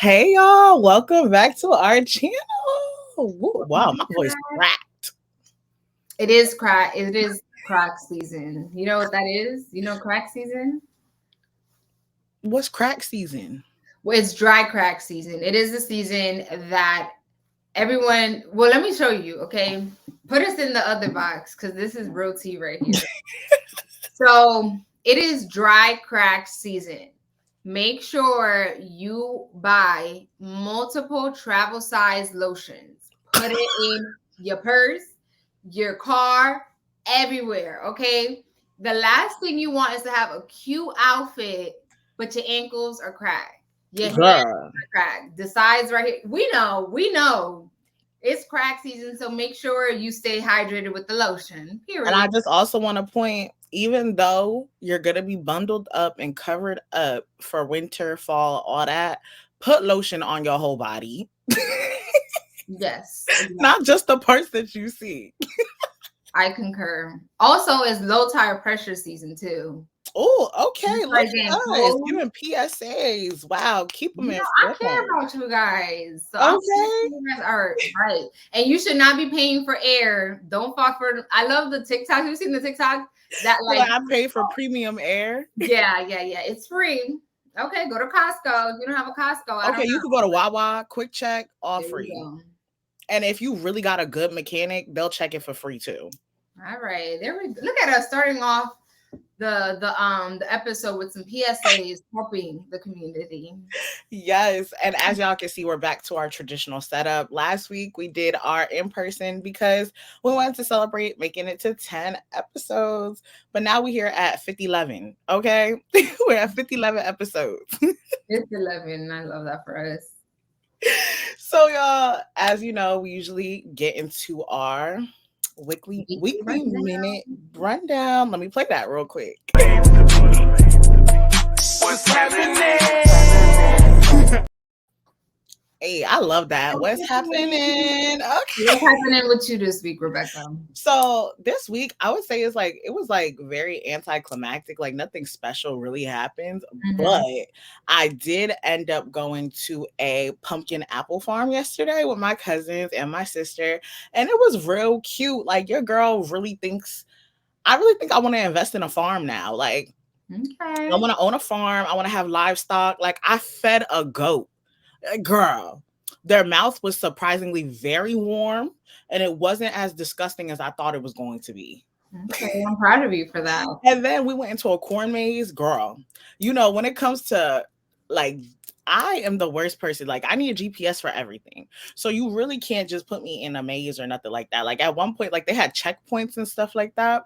Hey y'all, welcome back to our channel. Wow, my voice cracked. It is crack. It is crack season. You know what that is? You know crack season? What's crack season? Well, it's dry crack season. It is the season that everyone. Well, let me show you. Okay, put us in the other box because this is real tea right here. So it is dry crack season. Make sure you buy multiple travel size lotions. Put it in your purse, your car, everywhere. Okay. The last thing you want is to have a cute outfit, but your ankles are cracked. Your hands Girl. are cracked. The sides right here. We know. It's crack season, so make sure you stay hydrated with the lotion. And Period. I just also want to point, even though you're gonna be bundled up and covered up for winter, fall, all that, put lotion on your whole body. Yes. Not just the parts that you see. I concur. Also, it's low tire pressure season too. Oh, okay. Look Like at us giving PSAs. Wow, keep them You know, I care informed. about you guys. So I'm Okay. you guys are right. And you should not be paying for air. Don't fall for I love the TikTok. You've seen the TikTok that Like I pay for premium air. yeah. It's free. Okay, go to Costco. You don't have a Costco. I Okay, don't you know. could go to Wawa, Quick Check, all There you free. go. And if you really got a good mechanic, they'll check it for free too. All right. There we look at us starting off the episode with some PSAs helping the community. Yes, and as y'all can see, we're back to our traditional setup. Last week we did our in-person because we wanted to celebrate making it to 10 episodes. But now we're here at 5011. Okay, we're at 5011 episodes. It's 11. I love that for us. So y'all, as you know, we usually get into our weekly minute rundown. Let me play that real quick. What's happening? Hey, I love that. What's happening? Okay. What's happening with you this week, Rebecca? So this week, I would say it was very anticlimactic. Like nothing special really happened, but I did end up going to a pumpkin apple farm yesterday with my cousins and my sister, and it was real cute. Like your girl really thinks, I really think I want to invest in a farm now. Like, I want to own a farm. I want to have livestock. Like I fed a goat. Girl, their mouth was surprisingly very warm and it wasn't as disgusting as I thought it was going to be. Okay, I'm proud of you for that. And then we went into a corn maze. Girl, you know, when it comes to like, I am the worst person. Like, I need a GPS for everything. So you really can't just put me in a maze or nothing like that. Like at one point, like they had checkpoints and stuff like that.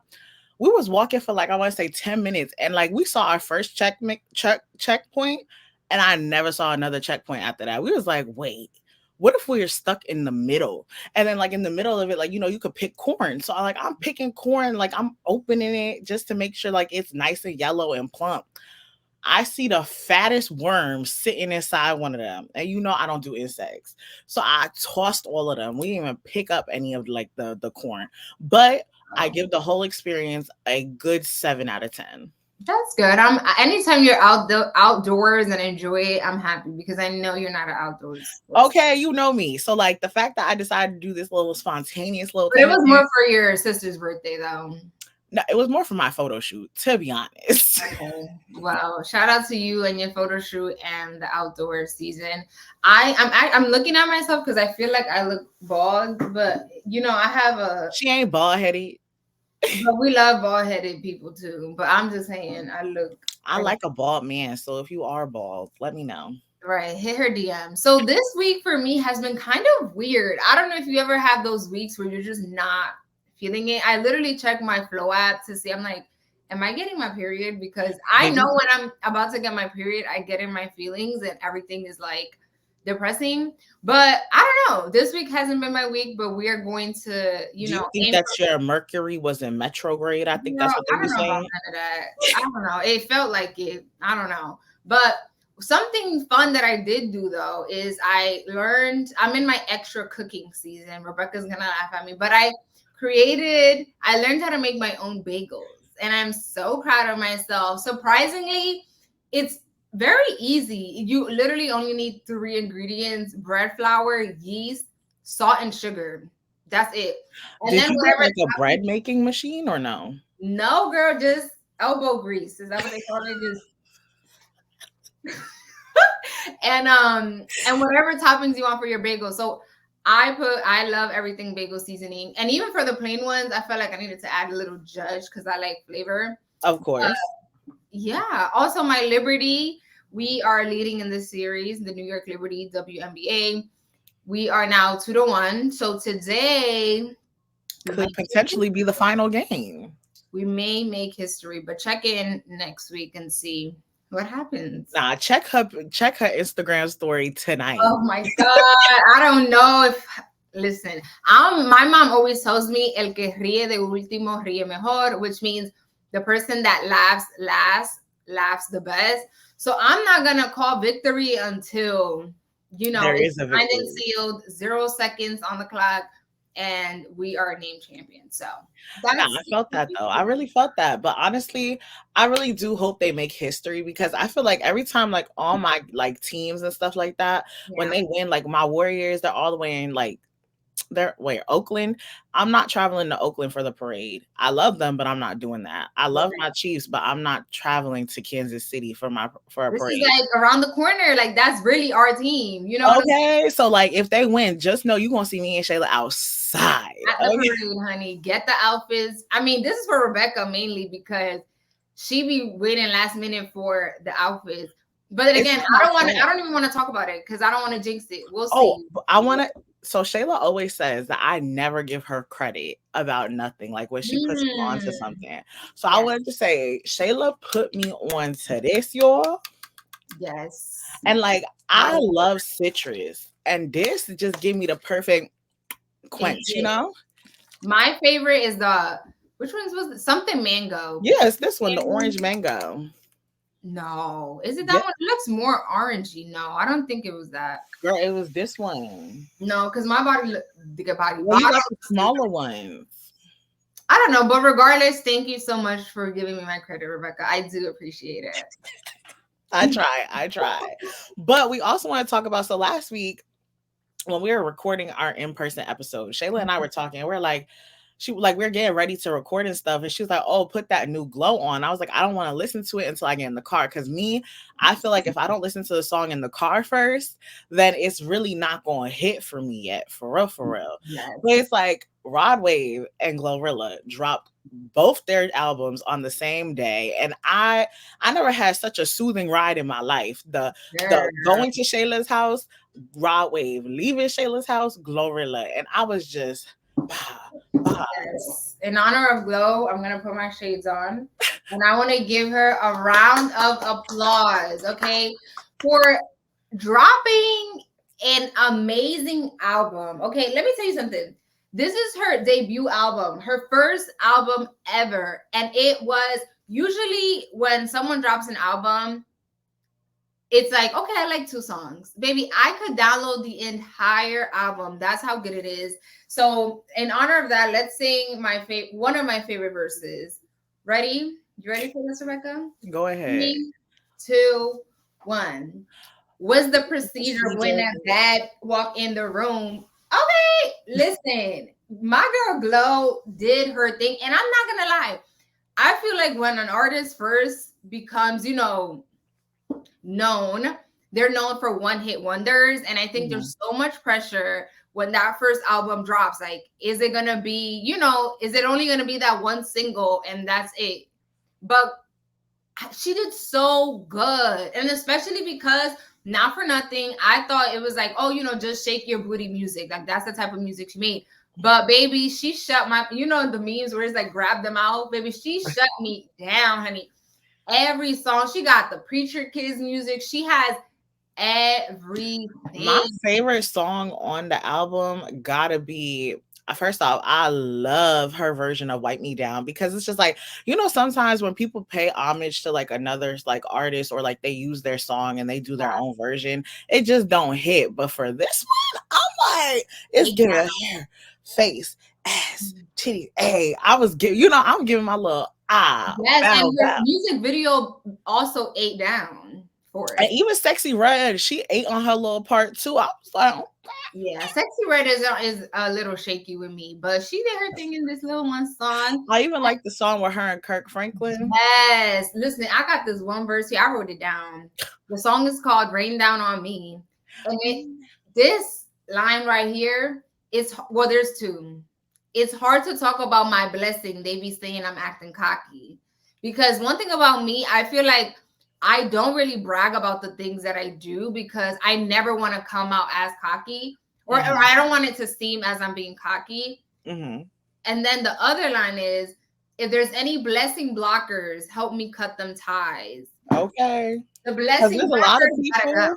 We was walking for like, I want to say 10 minutes. And like we saw our first checkpoint. And I never saw another checkpoint after that. We was like, wait, what if we're stuck in the middle? And then like in the middle of it, like, you know, you could pick corn. So I'm picking corn, like I'm opening it just to make sure like it's nice and yellow and plump. I see the fattest worm sitting inside one of them. And you know I don't do insects. So I tossed all of them. We didn't even pick up any of like the corn. But I give the whole experience a good 7 out of 10. That's good. Anytime you're outdoors and enjoy it, I'm happy because I know you're not an outdoors person. Okay, you know me. So like the fact that I decided to do this little spontaneous little thing. But it was more for your sister's birthday though. No, it was more for my photo shoot, to be honest. Okay. Well, shout out to you and your photo shoot and the outdoor season. I'm looking at myself because I feel like I look bald, but you know, I have a She ain't bald headed. But we love bald-headed people too. But I'm just saying, I like a bald man. So if you are bald, let me know. Right, hit her DM. So this week for me has been kind of weird. I don't know if you ever have those weeks where you're just not feeling it. I literally check my Flow app to see. I'm like, am I getting my period? Because I know when I'm about to get my period, I get in my feelings and everything is like depressing. But I don't know. This week hasn't been my week, but we are going to, you think that your Mercury was in retrograde? I think that's what they were saying. None of that. I don't know. It felt like it. I don't know. But something fun that I did do though is I learned. I'm in my extra cooking season. Rebecca's gonna laugh at me, but I learned how to make my own bagels, and I'm so proud of myself. Surprisingly, it's Very easy. You literally only need 3 ingredients: bread flour, yeast, salt, and sugar. That's it. And Did then you get whatever. like a bread making machine or no? No, girl, just elbow grease. Is that what they call it? Just and whatever toppings you want for your bagel. So I love everything bagel seasoning. And even for the plain ones, I felt like I needed to add a little judge because I like flavor. Of course. Yeah. Also, my Liberty, we are leading in this series, the New York Liberty WNBA. We are now 2-1. So today Could potentially be the final game. we may make history, but check in next week and see what happens. Nah, check her Instagram story tonight. Oh my God. I don't know if listen. My mom always tells me el que ríe de último ríe mejor, which means the person that laughs last laughs the best. So I'm not gonna call victory until There it's is a signed and victory. sealed, 0 seconds on the clock, and we are named champion. So Nah, that's I felt that though. I really felt that. But honestly, I really do hope they make history because I feel like every time like all my like teams and stuff like that, when yeah. they win, like my Warriors, they're all the way in like Oakland. I'm not traveling to Oakland for the parade. I love them, but I'm not doing that. I love my Chiefs, but I'm not traveling to Kansas City for a This is parade. like around the corner. Like that's really our team. You know what I'm saying? Okay, so like if they win, just know you're gonna see me and Shayla outside. At the Okay. parade, honey. Get the outfits. I mean, this is for Rebecca mainly because she be waiting last minute for the outfits. But then It's again, not I don't even want to talk about it because I don't want to jinx it. We'll Oh, see. I want to. So Shayla always says that I never give her credit about nothing, like when she puts me onto something. So I Yes. wanted to say, Shayla put me on to this, y'all. Yes. And like, I love citrus, and this just give me the perfect quench, you know? My favorite is which ones was it? Something mango. Yes, this one, the orange mango. No, is it that Yeah, one? It looks more orangey. No, I don't think it was that. girl, it was this one. No, because my bigger body. Well, you got the smaller ones. I don't know, but regardless, thank you so much for giving me my credit, Rebecca. I do appreciate it. I try. But we also want to talk about, so last week when we were recording our in-person episode, Shayla and I were talking, and we're like, we're getting ready to record and stuff. And she was like, oh, put that new glow on. I was like, I don't want to listen to it until I get in the car. Cause I feel like if I don't listen to the song in the car first, then it's really not going to hit for me yet. For real. Yes. But it's like Rod Wave and Glorilla dropped both their albums on the same day. And I never had such a soothing ride in my life. The going to Shayla's house, Rod Wave, leaving Shayla's house, Glorilla. And I was just Yes. In honor of Glow, I'm gonna put my shades on, and I want to give her a round of applause, okay, for dropping an amazing album. Okay, let me tell you something. This is her debut album, her first album ever, and it was usually when someone drops an album, it's like, okay, I like 2 songs. Baby, I could download the entire album. That's how good it is. So, in honor of that, let's sing one of my favorite verses. Ready? You ready for this, Rebecca? Go ahead. 3, 2, 1. What's the procedure when a dad walk in the room? Okay, listen. My girl Glow did her thing, and I'm not gonna lie. I feel like when an artist first becomes, known, they're known for one-hit wonders, and I think there's so much pressure when that first album drops. Like, is it gonna be, is it only gonna be that one single and that's it? But she did so good, and especially because, not for nothing, I thought it was like, oh, just shake your booty music, like that's the type of music she made. But baby, she shut the memes where it's like grab them out, baby, she shut me down, honey. Every song, she got the Preacher Kids music. She has everything. My favorite song on the album gotta be, first off, I love her version of Wipe Me Down, because it's just like, sometimes when people pay homage to like another like artist, or like they use their song and they do their own version, it just don't hit. But for this one, I'm like, it's giving hair, face, ass, titty. Hey, I was giving, I'm giving my little yes, and her music video also ate down course. And even Sexy Red, she ate on her little part too. I was like, yeah, Sexy Red is a little shaky with me, but she did her thing in this little one song. I even like the song with her and Kirk Franklin. Yes, listen, I got this one verse here. I wrote it down. The song is called "Rain Down on Me," and this line right here is there's two. It's hard to talk about my blessing. They be saying I'm acting cocky, because one thing about me, I feel like I don't really brag about the things that I do because I never want to come out as cocky, or I don't want it to seem as I'm being cocky. Mm-hmm. And then the other line is, if there's any blessing blockers, help me cut them ties. Okay. The blessing there's blockers,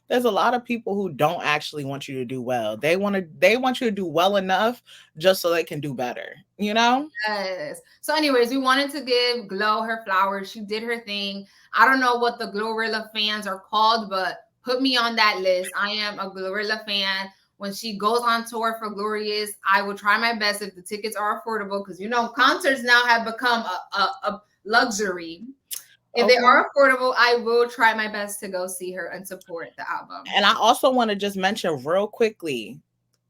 there's a lot of people who don't actually want you to do well. They want you to do well enough just so they can do better, you know? Yes. So anyways, we wanted to give Glow her flowers. She did her thing. I don't know what the Glorilla fans are called, but put me on that list. I am a Glorilla fan. When she goes on tour for Glorious, I will try my best if the tickets are affordable, because you know concerts now have become a luxury. If they are affordable, I will try my best to go see her and support the album. And I also want to just mention real quickly,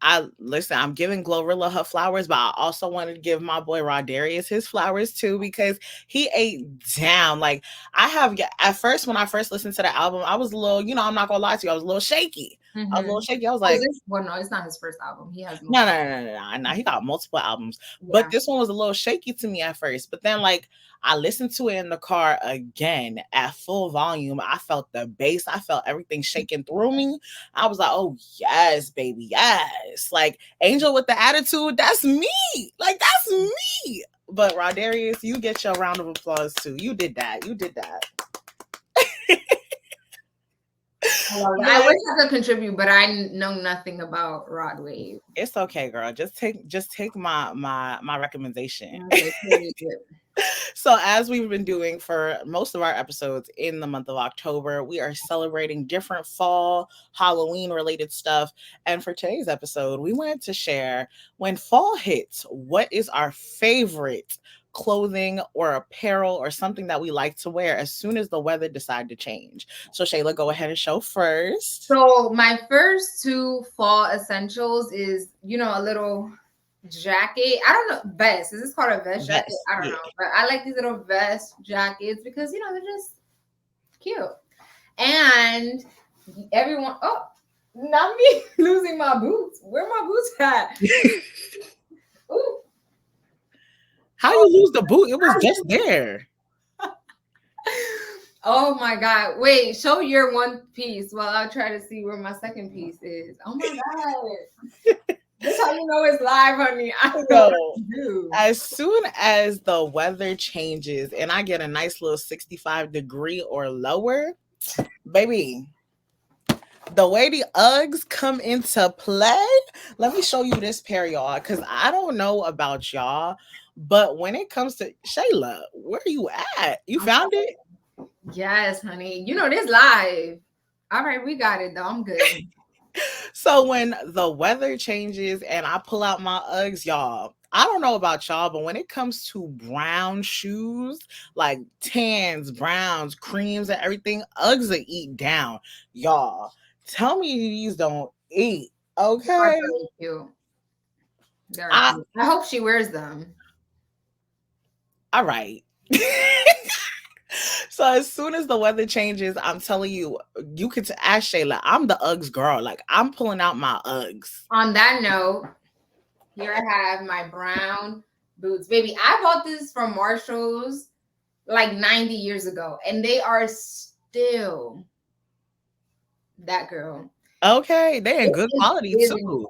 I'm giving Glorilla her flowers, but I also wanted to give my boy Rodarius his flowers too, because he ate down. Like, at first, when I first listened to the album, I was a little, I'm not gonna lie to you, I was a little shaky. Mm-hmm. I was a little shaky. I was like, no, it's not his first album. He has no. He got multiple albums, but this one was a little shaky to me at first. But then, like, I listened to it in the car again at full volume. I felt the bass. I felt everything shaking through me. I was like, oh yes, baby, yes. Like, Angel with the attitude, that's me. Like, that's me. But Rodarius, you get your round of applause too. You did that. I wish I could contribute, but I know nothing about Rod Wave. It's okay, girl. Just take my recommendation. Okay, so, as we've been doing for most of our episodes in the month of October, we are celebrating different fall, Halloween related stuff. And for today's episode, we wanted to share, when fall hits, what is our favorite clothing or apparel or something that we like to wear as soon as the weather decides to change. So Shayla, go ahead and show first. So my first two fall essentials is, a little jacket. I don't know, vest. Is this called a vest jacket? I don't know. But I like these little vest jackets because, they're just cute. And everyone, not me losing my boots. Where my boots at? Ooh. How you lose the boot? It was just there. Oh my God. Wait, show your one piece while I'll try to see where my second piece is. Oh my God. That's how you know it's live, honey. I know what to do. As soon as the weather changes and I get a nice little 65-degree or lower, baby, the way the Uggs come into play, let me show you this pair, y'all, because I don't know about y'all, but when it comes to Shayla, where are you at? You found it? Yes, honey. This live. All right, we got it, though. I'm good. So when the weather changes and I pull out my Uggs, y'all, I don't know about y'all, but when it comes to brown shoes, like tans, browns, creams, and everything, Uggs are eat down. Y'all, tell me these don't eat, okay? Really cute. I hope she wears them. All right. So as soon as the weather changes, I'm telling you, you could ask Shayla, I'm the Uggs girl. Like, I'm pulling out my Uggs. On that note, here I have my brown boots. Baby, I bought this from Marshall's like 90 years ago, and they are still that girl. Okay, they're in good quality too.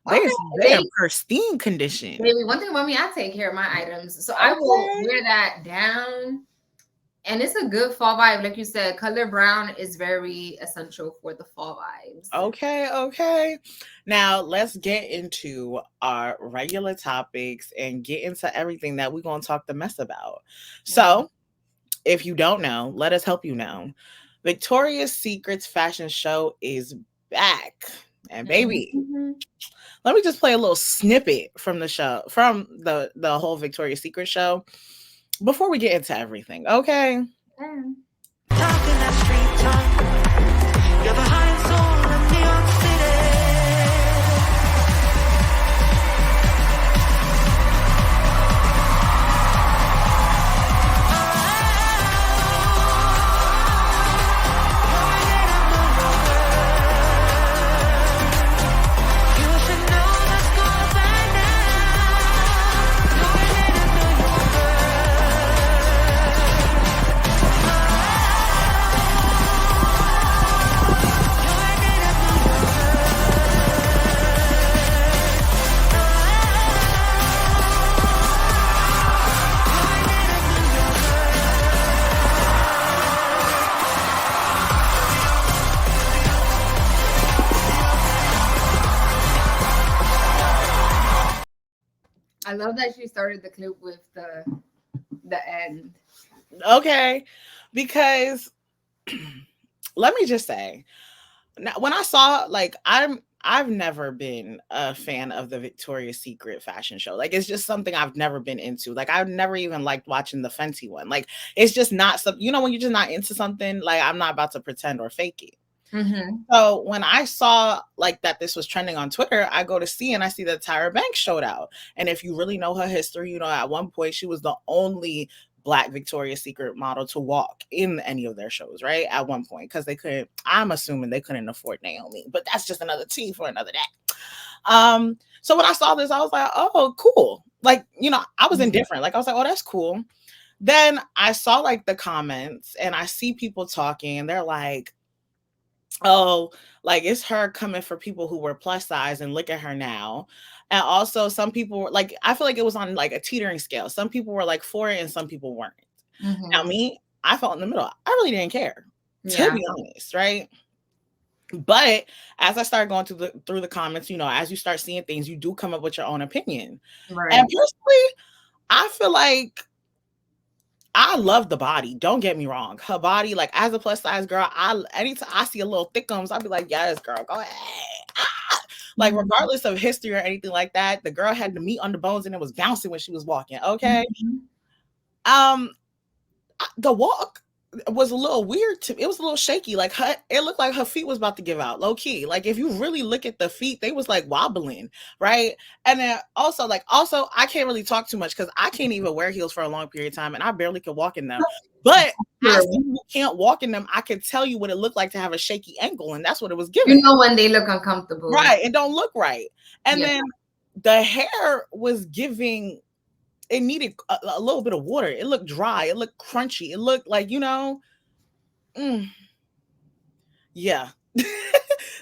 They're in pristine condition. Baby, one thing about me, I take care of my items. So I will wear that down. And it's a good fall vibe. Like you said, color brown is very essential for the fall vibes. Okay. Now, let's get into our regular topics and get into everything that we're going to talk the mess about. So, if you don't know, let us help you know. Victoria's Secret's fashion show is back. And baby, let me just play a little snippet from the show, from the whole Victoria's Secret show, before we get into everything, okay? Talking that street talk. You're the heart and soul of New York City. You should know the score by now. You're a little New Yorker. I love that she started the clip with the end. Okay, because let me just say, now when I saw, like, I've never been a fan of the Victoria's Secret fashion show. Like, it's just something I've never been into. Like, I've never even liked watching the Fenty one. Like, it's just not something, you know, when you're just not into something, like, I'm not about to pretend or fake it. Mm-hmm. So when I saw like that this was trending on Twitter, I go to see and I see that Tyra Banks showed out. And if you really know her history, you know, at one point she was the only Black Victoria's Secret model to walk in any of their shows, right? At one point, because they couldn't, I'm assuming they couldn't afford Naomi, but that's just another tea for another day. So when I saw this, I was like, oh, cool. Like, you know, I was indifferent. Like, I was like, oh, that's cool. Then I saw like the comments and I see people talking and they're like, oh, like it's her coming for people who were plus size and look at her now. And also some people were like, I feel like it was on like a teetering scale. Some people were like for it and some people weren't. Now me, I felt in the middle. I really didn't care, to be honest, right? But as I started going through the comments, you know, as you start seeing things, you do come up with your own opinion. Right. And personally, I feel like I love the body. Don't get me wrong. Her body, like as a plus size girl, anytime I see a little thickums, I'll be like, yes, girl, go ahead. Ah! Like regardless of history or anything like that, the girl had the meat on the bones and it was bouncing when she was walking. Okay. The walk was a little weird it was a little shaky. Like it looked like her feet was about to give out, low key. Like if you really look at the feet, they was like wobbling, right? And then also I can't really talk too much because I can't even wear heels for a long period of time and I barely could walk in them. But as people who can't walk in them, I could tell you what it looked like to have a shaky ankle, and that's what it was giving. You know when they look uncomfortable, right? It don't look right. And then the hair was giving. It needed a little bit of water. It looked dry. It looked crunchy. It looked like, you know, yeah.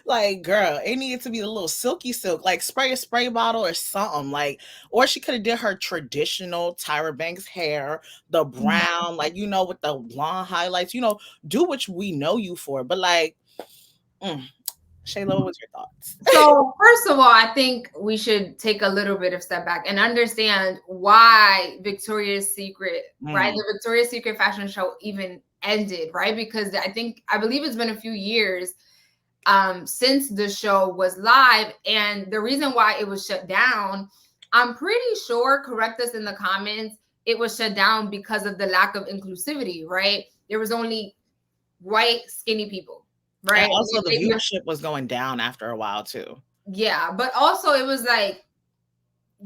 Like, girl, it needed to be a little silky silk, like spray a spray bottle or something. Like, or she could have did her traditional Tyra Banks hair, the brown, like, you know, with the blonde highlights, you know, do what we know you for. But like, Shayla, what's your thoughts? So first of all, I think we should take a little bit of step back and understand why Victoria's Secret, right? The Victoria's Secret fashion show even ended, right? Because I believe it's been a few years since the show was live. And the reason why it was shut down, I'm pretty sure, correct us in the comments, it was shut down because of the lack of inclusivity, right? There was only white, skinny people. Right. And also the viewership was going down after a while too. Yeah. But also it was like,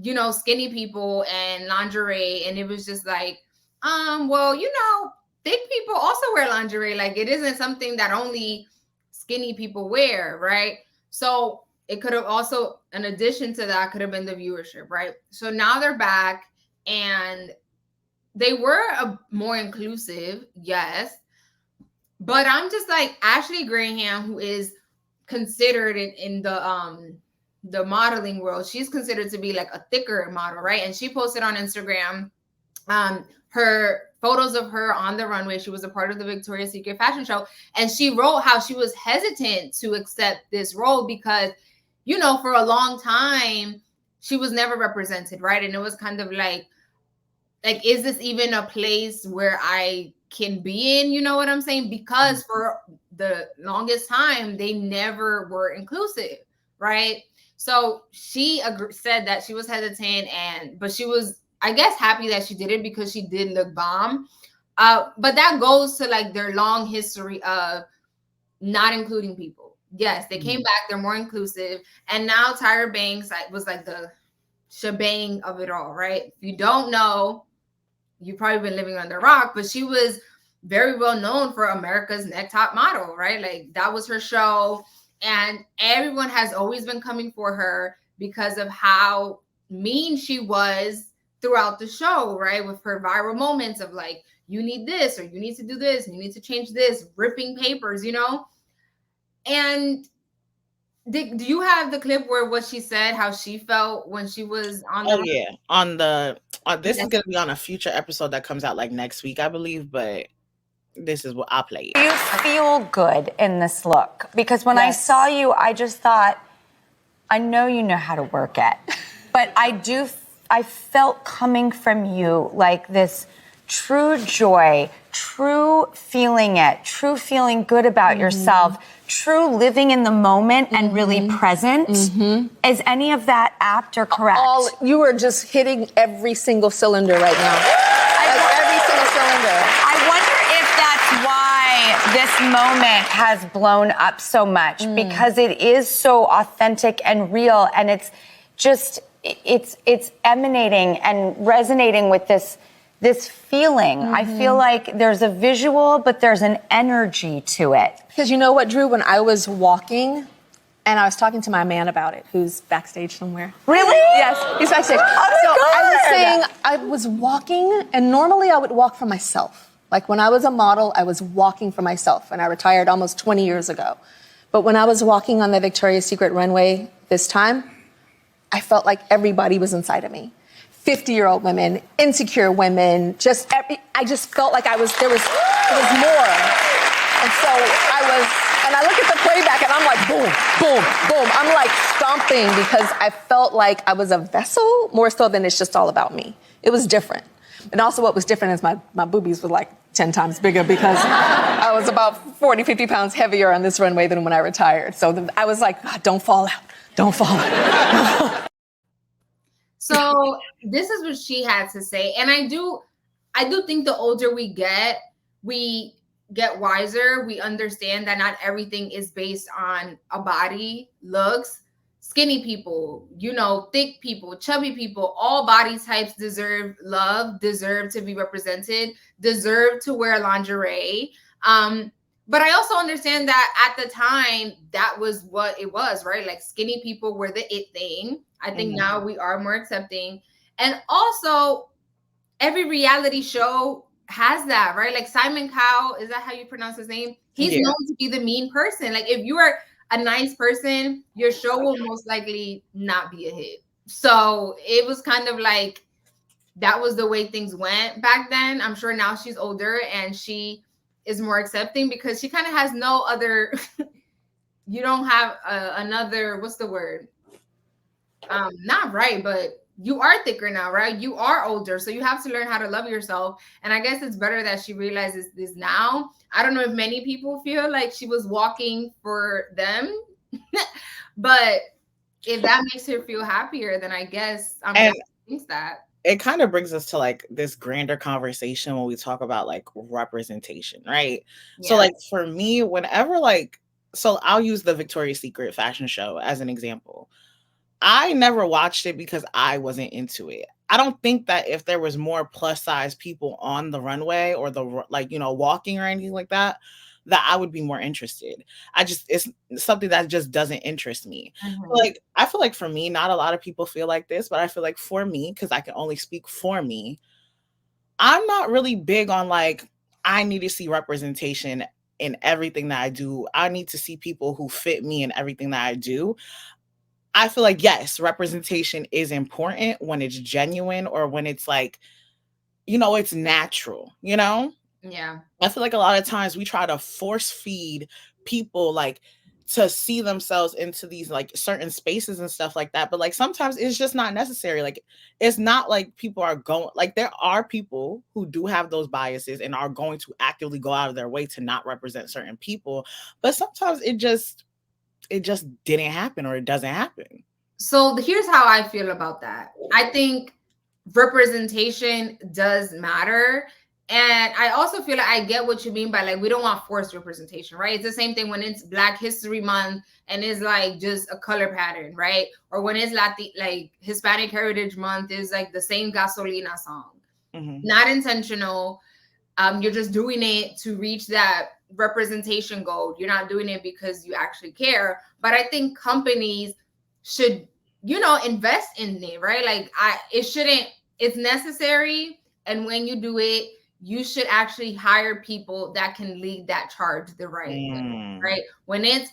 you know, skinny people and lingerie. And it was just like, well, you know, thick people also wear lingerie. Like it isn't something that only skinny people wear. Right. So it could have also, in addition to that, could have been the viewership. Right. So now they're back and they were more inclusive. Yes. But I'm just like Ashley Graham, who is considered in the modeling world. She's considered to be like a thicker model, right? And she posted on Instagram her photos of her on the runway. She was a part of the Victoria's Secret fashion show. And she wrote how she was hesitant to accept this role because, you know, for a long time, she was never represented, right? And it was kind of like, is this even a place where I can be in, you know what I'm saying? Because for the longest time, they never were inclusive, right? So she said that she was hesitant, but she was, I guess, happy that she did it because she did look bomb. But that goes to like their long history of not including people. Yes, they came back. They're more inclusive. And now Tyra Banks was like the shebang of it all, right? If you don't know, you've probably been living under a rock, but she was very well known for America's Next Top Model, right? Like that was her show. And everyone has always been coming for her because of how mean she was throughout the show, right? With her viral moments of like, you need this, or you need to do this, and you need to change this, ripping papers, you know? And do you have the clip where what she said, how she felt when she was on the... Oh yeah, on the this is gonna be on a future episode that comes out like next week, I believe, but this is what I'll play. You feel good in this look, because when I saw you, I just thought, I know you know how to work it, but I felt coming from you like this true joy, true feeling it, true feeling good about yourself, true living in the moment and really present. Is any of that apt or correct? You are just hitting every single cylinder right now. Every single cylinder. I wonder if that's why this moment has blown up so much, because it is so authentic and real, and it's just, it's emanating and resonating with this feeling. I feel like there's a visual, but there's an energy to it. Because you know what, Drew, when I was walking, and I was talking to my man about it, who's backstage somewhere. Really? Yes, he's backstage. I was saying, I was walking, and normally I would walk for myself. Like when I was a model, I was walking for myself, and I retired almost 20 years ago. But when I was walking on the Victoria's Secret runway this time, I felt like everybody was inside of me. 50-year-old women, insecure women, I just felt like there was more. And so I look at the playback and I'm like, boom, boom, boom. I'm like stomping because I felt like I was a vessel more so than it's just all about me. It was different. And also what was different is my boobies were like 10 times bigger because I was about 40, 50 pounds heavier on this runway than when I retired. So I was like, God, don't fall out. Don't fall out. So this is what she had to say. And I do think the older we get wiser. We understand that not everything is based on a body, looks. Skinny people, thick people, chubby people, all body types deserve love, deserve to be represented, deserve to wear lingerie. But I also understand that at the time, that was what it was, right? Like skinny people were the it thing. I think now we are more accepting. And also, every reality show has that, right? Like Simon Cowell, is that how you pronounce his name? He's known to be the mean person. Like if you are a nice person, your show will most likely not be a hit. So it was kind of like, that was the way things went back then. I'm sure now she's older and she is more accepting because she kind of has no other, you don't have another, what's the word? Not right, but you are thicker now, right? You are older, so you have to learn how to love yourself. And I guess it's better that she realizes this now. I don't know if many people feel like she was walking for them, but if that makes her feel happier, then I guess I'm glad she thinks that. It kind of brings us to like this grander conversation when we talk about like representation, right? Yeah. So like for me, whenever so I'll use the Victoria's Secret fashion show as an example. I never watched it because I wasn't into it. I don't think that if there was more plus size people on the runway or walking or anything like that I would be more interested. It's something that just doesn't interest me. Like, I feel like for me, not a lot of people feel like this, but I feel like for me, because I can only speak for me, I'm not really big on I need to see representation in everything that I do. I need to see people who fit me in everything that I do. I feel like, yes, representation is important when it's genuine or when it's it's natural, Yeah. I feel like a lot of times we try to force feed people to see themselves into these certain spaces and stuff like that. But sometimes it's just not necessary. It's not like people are going, there are people who do have those biases and are going to actively go out of their way to not represent certain people. But sometimes it just didn't happen or it doesn't happen. So here's how I feel about that. I think representation does matter. And I also feel like I get what you mean by like, we don't want forced representation, right? It's the same thing when it's Black History Month and it's like just a color pattern, right? Or when it's like Hispanic Heritage Month is like the same Gasolina song. Not intentional. You're just doing it to reach that representation goal. You're not doing it because you actually care. But I think companies should, invest in it, right? Like it's necessary. And when you do it, you should actually hire people that can lead that charge the right way, right? When it's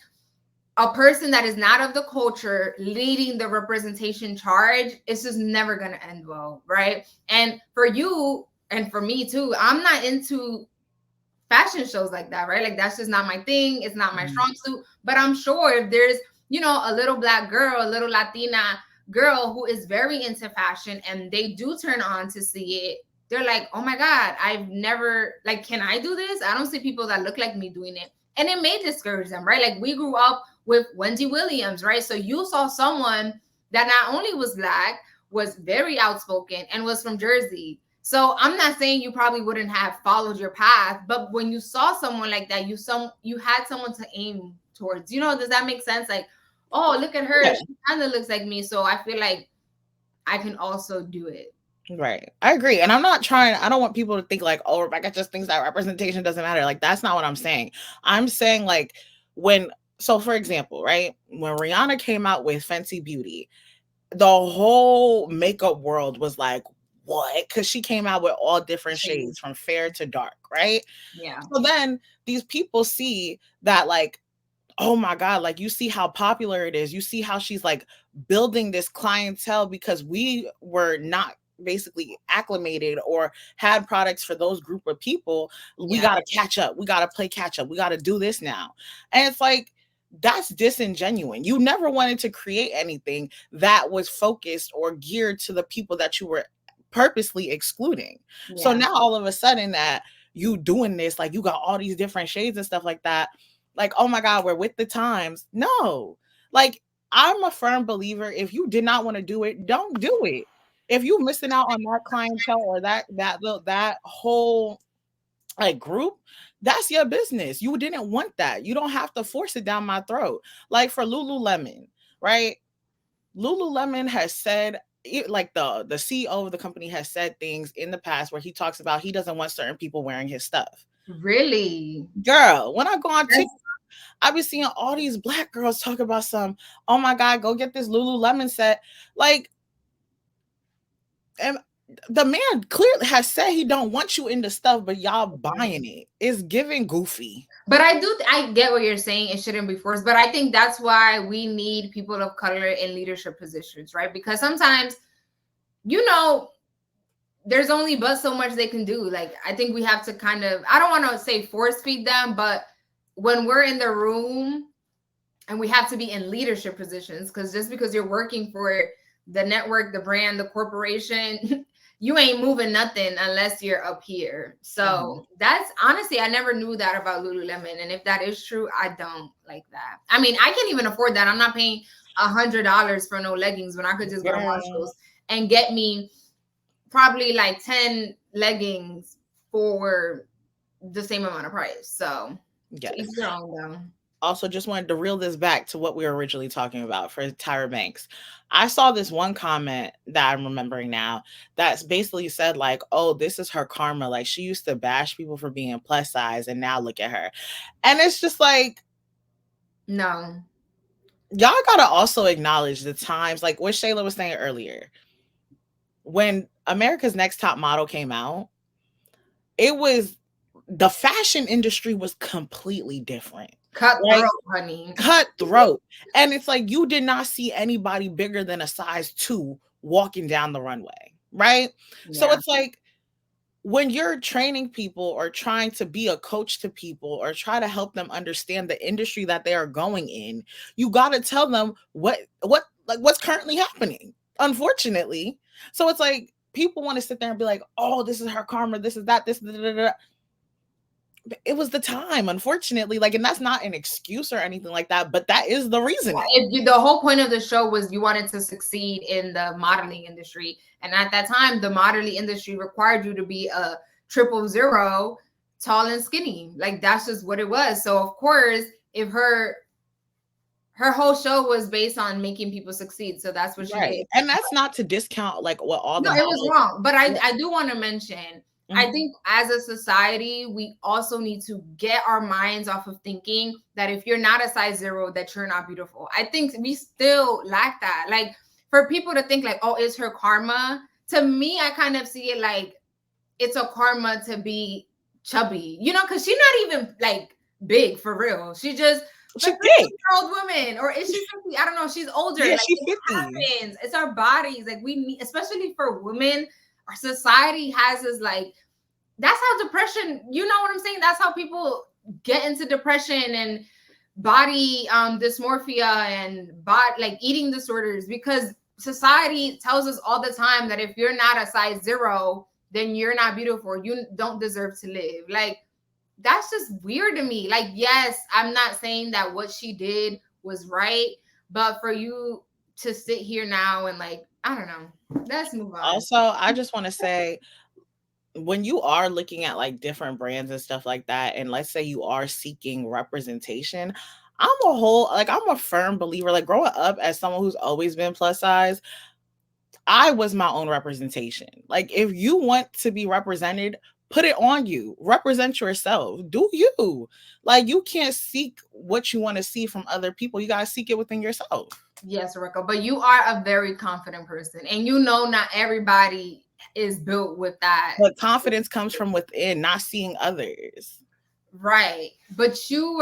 a person that is not of the culture leading the representation charge, it's just never going to end well, right? And for you and for me too, I'm not into fashion shows like that, right? Like that's just not my thing. It's not my strong suit. But I'm sure if there's, a little Black girl, a little Latina girl who is very into fashion and they do turn on to see it, they're like, oh my God, I've never, like, can I do this? I don't see people that look like me doing it. And it may discourage them, right? Like we grew up with Wendy Williams, right? So you saw someone that not only was Black, was very outspoken and was from Jersey. So I'm not saying you probably wouldn't have followed your path, but when you saw someone like that, you had someone to aim towards. Does that make sense? Like, oh, look at her. Yeah. She kind of looks like me. So I feel like I can also do it. Right. I agree. And I don't want people to think like, oh, Rebecca just thinks that representation doesn't matter. Like, that's not what I'm saying. I'm saying like so for example, right, when Rihanna came out with Fenty Beauty, the whole makeup world was like, what? Because she came out with all different shades from fair to dark, right? Yeah. So then these people see that like, oh my God, like you see how popular it is. You see how she's like building this clientele because we were not basically acclimated or had products for those group of people. We got to catch up. We got to play catch up. We got to do this now. And it's like, that's disingenuous. You never wanted to create anything that was focused or geared to the people that you were purposely excluding. Yeah. So now all of a sudden that you doing this, like you got all these different shades and stuff like that. Like, oh my God, we're with the times. No, like I'm a firm believer. If you did not want to do it, don't do it. If you're missing out on that clientele or that whole like group, that's your business. You didn't want that. You don't have to force it down my throat. Like for Lululemon, right? Lululemon has said, like the CEO of the company has said things in the past where he talks about he doesn't want certain people wearing his stuff. Really? Girl, when I go on TikTok, I be seeing all these Black girls talk about oh my God, go get this Lululemon set. Like, and the man clearly has said he don't want you in the stuff, but y'all buying it. It's giving goofy. But I get what you're saying. It shouldn't be forced. But I think that's why we need people of color in leadership positions, right? Because sometimes, there's only but so much they can do. Like, I think we have to kind of, I don't want to say force feed them, but when we're in the room and we have to be in leadership positions, because just because you're working for the network, the brand, the corporation, you ain't moving nothing unless you're up here. So that's honestly, I never knew that about Lululemon. And if that is true, I don't like that. I mean, I can't even afford that. I'm not paying $100 for no leggings when I could just go to Marshalls and get me probably like 10 leggings for the same amount of price. So it's your own though. Also, just wanted to reel this back to what we were originally talking about for Tyra Banks. I saw this one comment that I'm remembering now that's basically said like, oh, this is her karma. Like she used to bash people for being plus size and now look at her. And it's just like, no. Y'all got to also acknowledge the times, like what Shayla was saying earlier. When America's Next Top Model came out, the fashion industry was completely different. Cutthroat, honey. Cutthroat. And it's like you did not see anybody bigger than a size 2 walking down the runway, right? Yeah. So it's like when you're training people or trying to be a coach to people or try to help them understand the industry that they are going in, you got to tell them what's currently happening, unfortunately. So it's like people want to sit there and be like, oh, this is her karma, this is that, this, it was the time, unfortunately, like, and that's not an excuse or anything like that, but that is the reason. The whole point of the show was you wanted to succeed in the modeling industry, and at that time the modeling industry required you to be a 000, tall and skinny. Like that's just what it was. So of course, if her whole show was based on making people succeed, so that's what she did. And that's not to discount like what all the No, it was wrong. But Yeah. I do want to mention, I think as a society, we also need to get our minds off of thinking that if you're not a size 0, that you're not beautiful. I think we still lack that. Like for people to think like, oh, it's her karma. To me, I kind of see it like it's a karma to be chubby, you know, because she's not even like big for real. She's just she's a big. old woman, or is she 50? I don't know. She's older. Yeah, like, she's it 50. happens. It's our bodies. Like we need, especially for women, our society has us like, that's how depression, you know what I'm saying? That's how people get into depression and body dysmorphia and like eating disorders, because society tells us all the time that if you're not a size 0, then you're not beautiful. You don't deserve to live. Like that's just weird to me. Like, yes, I'm not saying that what she did was right, but for you to sit here now and like, I don't know. Let's move on. Also, I just want to say, when you are looking at like different brands and stuff like that, and let's say you are seeking representation, I'm a firm believer, like growing up as someone who's always been plus size, I was my own representation. Like if you want to be represented, put it on you. Represent yourself. Do you. Like you can't seek what you want to see from other people. You got to seek it within yourself. Yes, Erica, but you are a very confident person, and you know not everybody is built with that. But confidence comes from within, not seeing others. Right. But you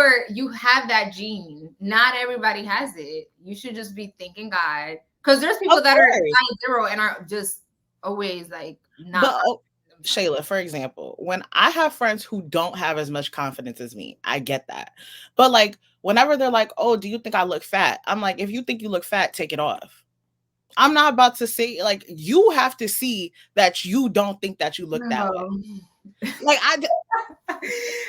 have that gene. Not everybody has it. You should just be thanking God. Because there's people that are size 0 and are just always like not. But Shayla, for example, when I have friends who don't have as much confidence as me, I get that. But like whenever they're like, oh, do you think I look fat? I'm like, if you think you look fat, take it off. I'm not about to say, like, you have to see that you don't think that you look that way. Like,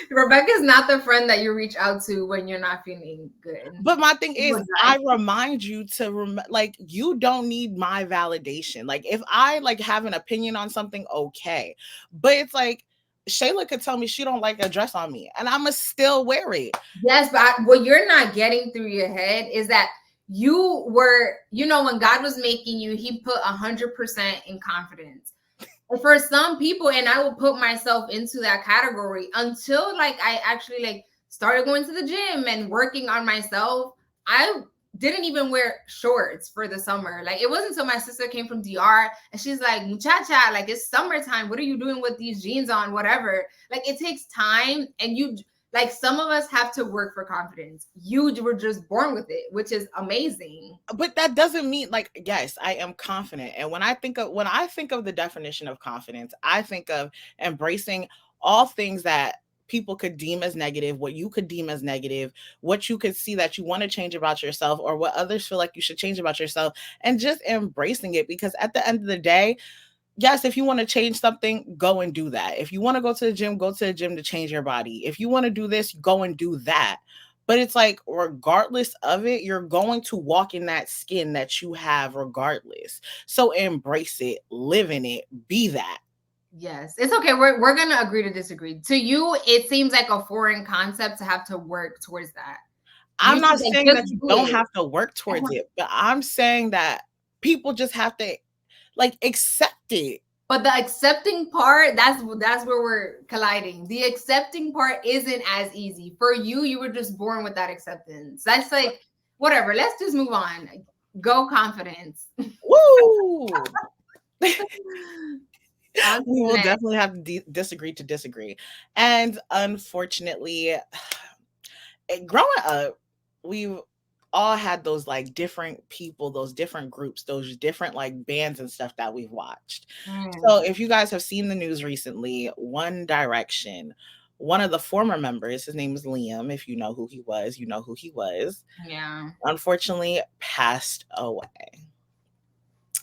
Rebecca's not the friend that you reach out to when you're not feeling good. But my thing is, I remind you to like, you don't need my validation. Like, if I like have an opinion on something, okay. But it's like, Shayla could tell me she don't like a dress on me, and I'ma still wear it. Yes, but what you're not getting through your head is that you were, you know, when God was making you, he put 100% in confidence. For some people, and I will put myself into that category, until like I actually like started going to the gym and working on myself, I didn't even wear shorts for the summer. Like it wasn't until my sister came from DR and she's like, muchacha, like it's summertime. What are you doing with these jeans on? Whatever. Like it takes time, and you like some of us have to work for confidence. You were just born with it, which is amazing. But that doesn't mean like, yes, I am confident. And when I think of the definition of confidence, I think of embracing all things that people could deem as negative, what you could deem as negative, what you could see that you want to change about yourself, or what others feel like you should change about yourself, and just embracing it. Because at the end of the day, yes, if you want to change something, go and do that. If you want to go to the gym, go to the gym to change your body. If you want to do this, go and do that. But it's like, regardless of it, you're going to walk in that skin that you have regardless. So embrace it, live in it, be that. Yes, it's okay. We're going to agree to disagree. To you, it seems like a foreign concept to have to work towards that. I'm not saying that you don't have to work towards it, but I'm saying that people just have to like accept it. But the accepting part, that's where we're colliding. The accepting part isn't as easy. For you, you were just born with that acceptance. That's like, whatever. Let's just move on. Go confidence. Woo! We will definitely have to disagree. And unfortunately, growing up, we've all had those like different people, those different groups, those different like bands and stuff that we've watched. So if you guys have seen the news recently, One Direction, one of the former members, his name is Liam. If you know who he was, you know who he was. Yeah. Unfortunately, passed away.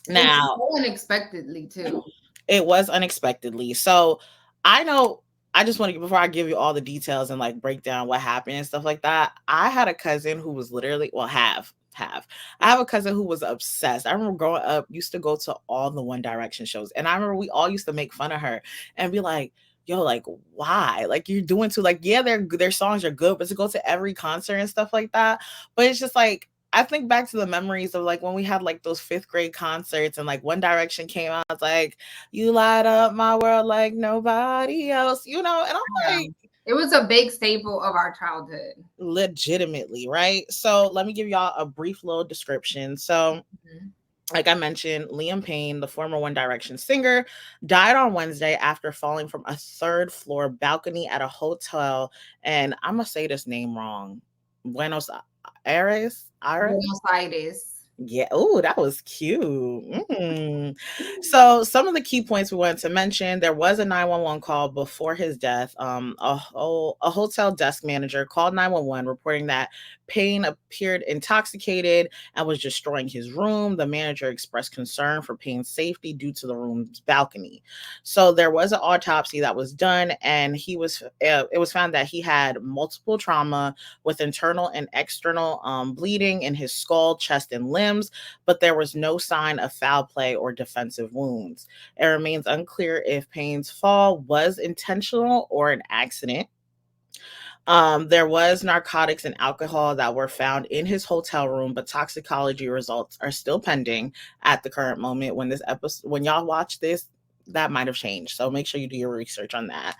Now, so unexpectedly too. It was unexpectedly. So I know, I just want to, before I give you all the details and like break down what happened and stuff like that, I had a cousin who was literally, well, I have a cousin who was obsessed. I remember growing up, used to go to all the One Direction shows. And I remember we all used to make fun of her and be like, yo, like, why? Like, you're doing too, like, yeah, their songs are good, but to go to every concert and stuff like that. But it's just like, I think back to the memories of like when we had like those fifth grade concerts and like One Direction came out. It's like, you light up my world like nobody else, you know? And I'm like, It was a big staple of our childhood. legitimately, right? So let me give y'all a brief little description. So, like I mentioned, Liam Payne, the former One Direction singer, died on Wednesday after falling from a third floor balcony at a hotel. And I'm going to say this name wrong. Buenos Aires? Buenos Aires. Yeah. Oh, that was cute. So, some of the key points we wanted to mention: there was a 911 call before his death. A hotel desk manager called 911 reporting that Payne appeared intoxicated and was destroying his room. The manager expressed concern for Payne's safety due to the room's balcony. So, there was an autopsy that was done, and it was found that he had multiple trauma with internal and external bleeding in his skull, chest, and limbs, but there was no sign of foul play or defensive wounds. It remains unclear if Payne's fall was intentional or an accident. There was narcotics and alcohol that were found in his hotel room, but toxicology results are still pending at the current moment. When y'all watch this, that might have changed. So make sure you do your research on that.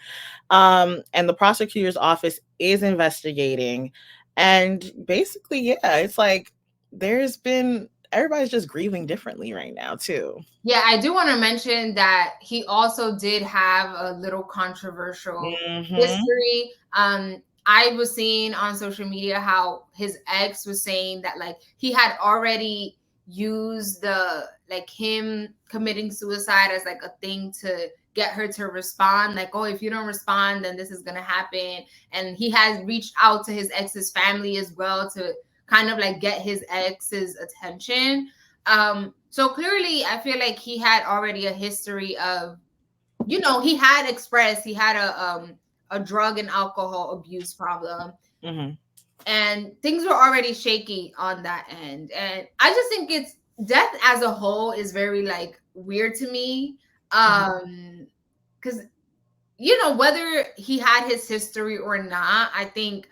And the prosecutor's office is investigating. And basically, yeah, it's like everybody's just grieving differently right now, too. Yeah, I do want to mention that he also did have a little controversial history. I was seeing on social media how his ex was saying that like he had already used the like him committing suicide as like a thing to get her to respond, like, oh, if you don't respond, then this is gonna happen. And he has reached out to his ex's family as well to kind of like get his ex's attention. So clearly I feel like he had already a history of, you know, he had expressed he had a drug and alcohol abuse problem. And things were already shaky on that end. And I just think it's death as a whole is very like weird to me. Because you know, whether he had his history or not, I think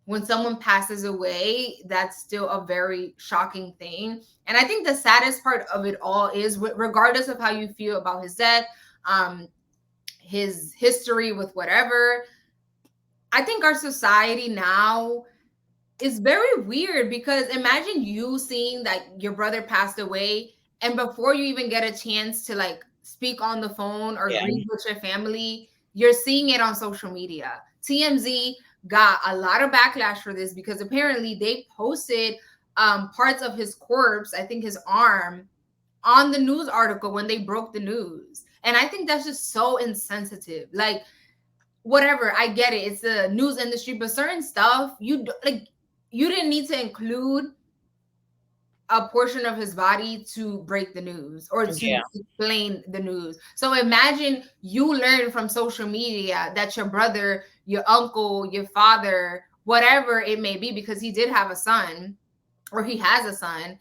when someone passes away, that's still a very shocking thing. And I think the saddest part of it all is, regardless of how you feel about his death, his history with whatever, I think our society now is very weird, because imagine you seeing that your brother passed away, and before you even get a chance to like speak on the phone or grieve with your family, you're seeing it on social media. TMZ got a lot of backlash for this because apparently they posted parts of his corpse, I think his arm, on the news article when they broke the news. And I think that's just so insensitive. Like, whatever, I get it, it's the news industry, but certain stuff you didn't need to include a portion of his body to break the news or to explain the news. So imagine you learn from social media that your brother, your uncle, your father, whatever it may be, because he did have a son or he has a son,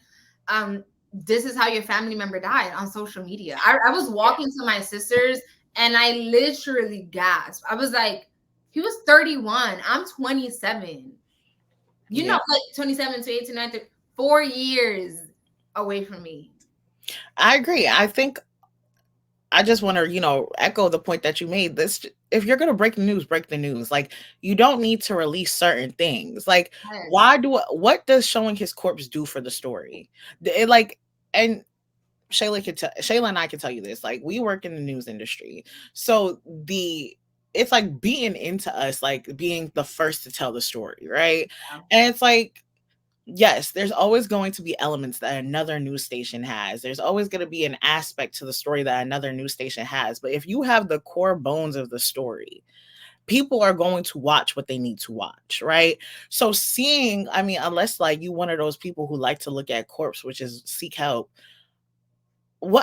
this is how your family member died on social media. I was walking to my sister's and I literally gasped. I was like, he was 31. I'm 27. You know, like 27 to 18, 19, 4 years away from me. I agree. I think I just want to, echo the point that you made. This, if you're going to break the news, break the news. Like, you don't need to release certain things. Like, what does showing his corpse do for the story? And Shayla and I can tell you this, like, we work in the news industry. So it's like being into us, like being the first to tell the story, right? Yeah. And it's like, yes, there's always going to be elements that another news station has. There's always going to be an aspect to the story that another news station has. But if you have the core bones of the story, people are going to watch what they need to watch, right? So unless like you one of those people who like to look at corpse, which is seek help,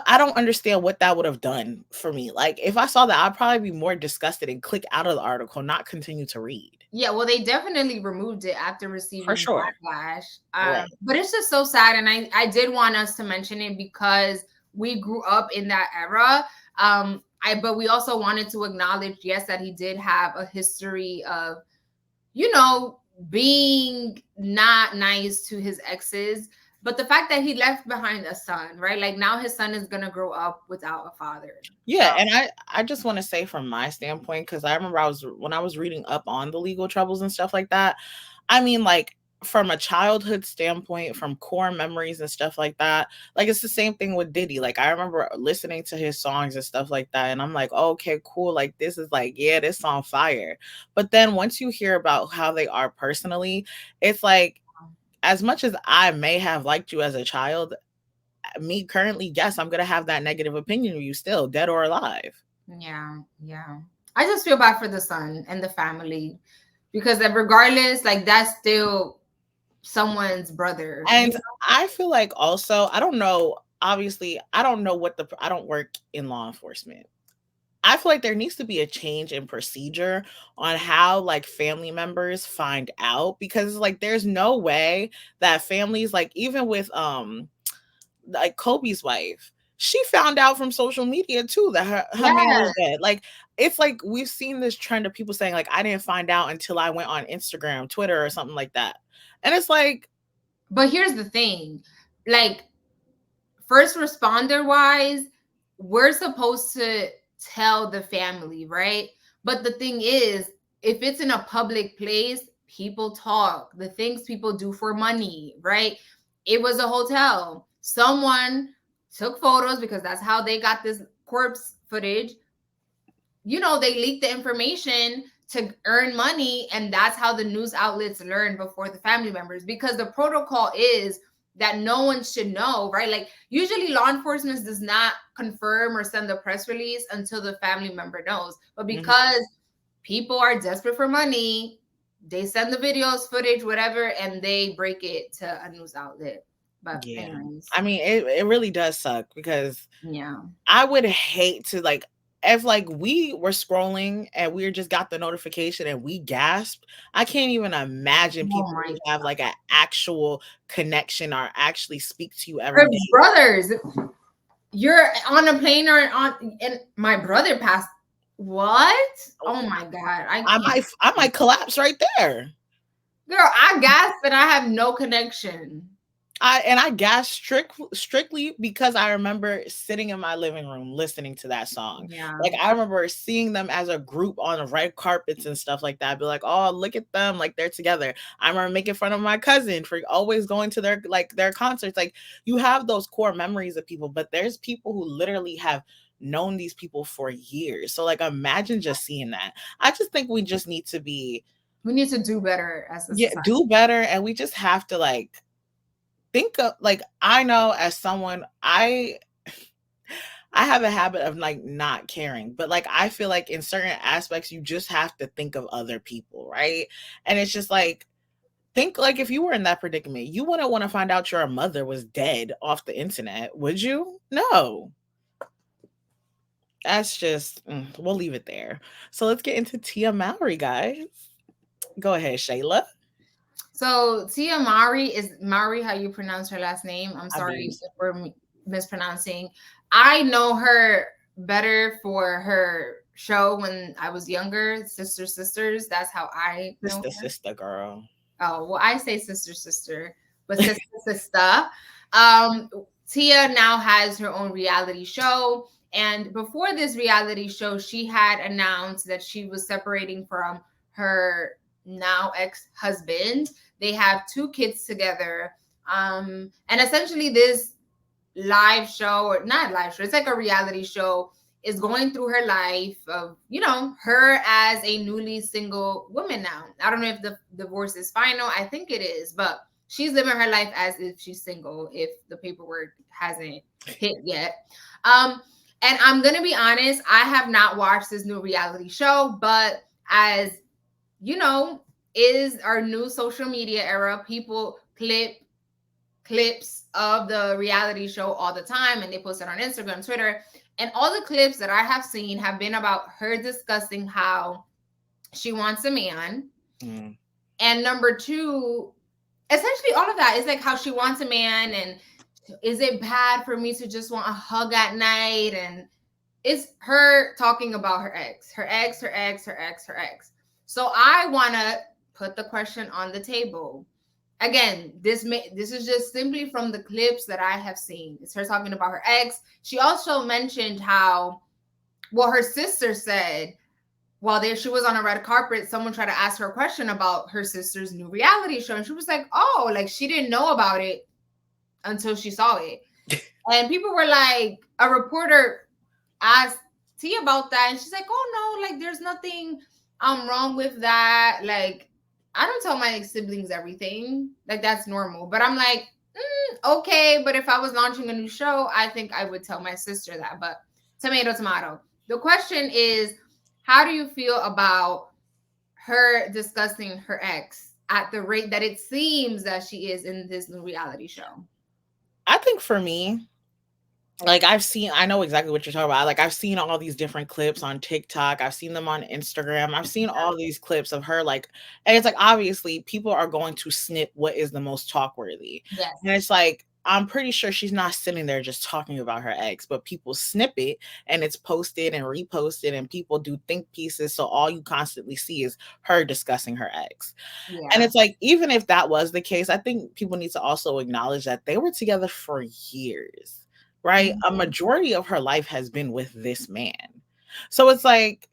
I don't understand what that would have done for me. Like, if I saw that, I'd probably be more disgusted and click out of the article, not continue to read. Yeah, well, they definitely removed it after receiving backlash. But it's just so sad. And I did want us to mention it because we grew up in that era. But we also wanted to acknowledge, yes, that he did have a history of, being not nice to his exes. But the fact that he left behind a son, right? Like now his son is gonna grow up without a father. Yeah, and I just want to say from my standpoint, because I remember when I was reading up on the legal troubles and stuff like that, I mean, like from a childhood standpoint, from core memories and stuff like that, like it's the same thing with Diddy. Like I remember listening to his songs and stuff like that, and I'm like, oh, okay, cool. Like this is like, yeah, this song fire. But then once you hear about how they are personally, it's like, as much as I may have liked you as a child, me currently, yes, I'm gonna have that negative opinion of you still, dead or alive. Yeah. I just feel bad for the son and the family, because regardless, like that's still someone's brother. And I feel like also, I don't know, obviously, I don't know I don't work in law enforcement. I feel like there needs to be a change in procedure on how like family members find out, because like there's no way that families, like even with like Kobe's wife, she found out from social media too that her man was dead. Like it's like we've seen this trend of people saying like, I didn't find out until I went on Instagram, Twitter, or something like that. And it's like, but here's the thing, like first responder wise, we're supposed to tell the family, right? But the thing is, if it's in a public place, people talk, the things people do for money, right? It was a hotel. Someone took photos because that's how they got this corpse footage. They leaked the information to earn money, and that's how the news outlets learn before the family members, because the protocol is that no one should know, right? Like usually law enforcement does not confirm or send a press release until the family member knows. But because people are desperate for money, they send the videos, footage, whatever, and they break it to a news outlet. But yeah, anyways. I mean, it really does suck, because Yeah, I would hate to like, if like we were scrolling and we just got the notification and we gasped, I can't even imagine people who have like an actual connection or actually speak to you every day. Brothers, you're on a plane and my brother passed. What? Oh my God. I might collapse right there. Girl, I gasped and I have no connection. I gasped strictly because I remember sitting in my living room listening to that song. Yeah. Like I remember seeing them as a group on the red carpets and stuff like that. I'd be like, oh, look at them, like they're together. I remember making fun of my cousin for always going to their concerts. Like you have those core memories of people, but there's people who literally have known these people for years. So like imagine just seeing that. I just think we just need to do better as a society. do better, and we just have to like think of, like, I know as someone, I have a habit of like not caring, but like I feel like in certain aspects you just have to think of other people, right? And it's just like, think like if you were in that predicament, you wouldn't want to find out your mother was dead off the internet, would you? No. That's just we'll leave it there. So let's get into Tia Mowry, guys. Go ahead, Shayla. So Tia Mowry, is Mowry how you pronounce her last name? I'm sorry if we're mispronouncing. I know her better for her show when I was younger, Sisters. That's how I know her. Sister girl. Oh, well, I say sister, but sister. Tia now has her own reality show. And before this reality show, she had announced that she was separating from her now ex-husband. They have 2 kids together. And essentially this live show, or not live show, it's like a reality show, is going through her life of, her as a newly single woman now. I don't know if the divorce is final. I think it is, but she's living her life as if she's single, if the paperwork hasn't hit yet. And I'm going to be honest, I have not watched this new reality show, but as is our new social media era, people clips of the reality show all the time, and they post it on Instagram, Twitter, and all the clips that I have seen have been about her discussing how she wants a man. And number 2, essentially all of that is like how she wants a man, and is it bad for me to just want a hug at night? And it's her talking about her ex. So I want to put the question on the table. Again, this is just simply from the clips that I have seen. It's her talking about her ex. She also mentioned how, well, her sister said while she was on a red carpet, someone tried to ask her a question about her sister's new reality show. And she was like, oh, like she didn't know about it until she saw it. And people were like, a reporter asked T about that. And she's like, oh no, like there's nothing wrong with that. Like, I don't tell my siblings everything. Like that's normal. But I'm like, okay. But if I was launching a new show, I think I would tell my sister that. But tomato. The question is, how do you feel about her discussing her ex at the rate that it seems that she is in this new reality show? I think for me, like I know exactly what you're talking about. Like I've seen all these different clips on TikTok. I've seen them on Instagram. I've seen all these clips of her like, and it's like, obviously people are going to snip what is the most talk worthy. Yes. And it's like, I'm pretty sure she's not sitting there just talking about her ex, but people snip it and it's posted and reposted and people do think pieces. So all you constantly see is her discussing her ex. Yeah. And it's like, even if that was the case, I think people need to also acknowledge that they were together for years. Right? A majority of her life has been with this man. So it's like,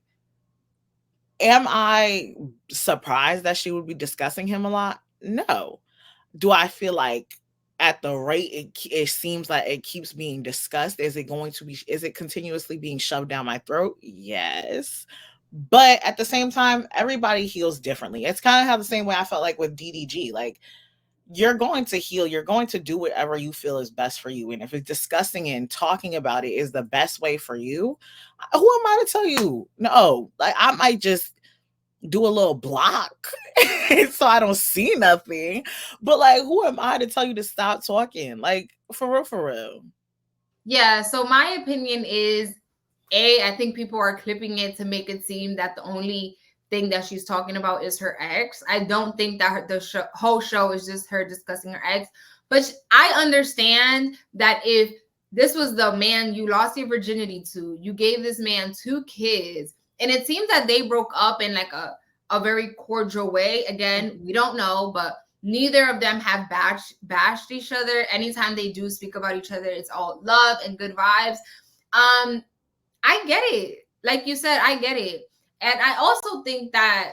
am I surprised that she would be discussing him a lot? No. Do I feel like at the rate it seems like it keeps being discussed, is it continuously being shoved down my throat? Yes. But at the same time, everybody heals differently. It's kind of how the same way I felt like with DDG. Like, you're going to heal. You're going to do whatever you feel is best for you. And if it's discussing it and talking about it is the best way for you, who am I to tell you? No, like I might just do a little block so I don't see nothing. But like, who am I to tell you to stop talking? Like, for real. Yeah. So my opinion is, I think people are clipping it to make it seem that the only thing that she's talking about is her ex. I don't think that the whole show is just her discussing her ex. But I understand that if this was the man you lost your virginity to, you gave this man 2 kids, and it seems that they broke up in like a very cordial way. Again, we don't know, but neither of them have bashed each other. Anytime they do speak about each other, it's all love and good vibes. I get it. Like you said, I get it. And I also think that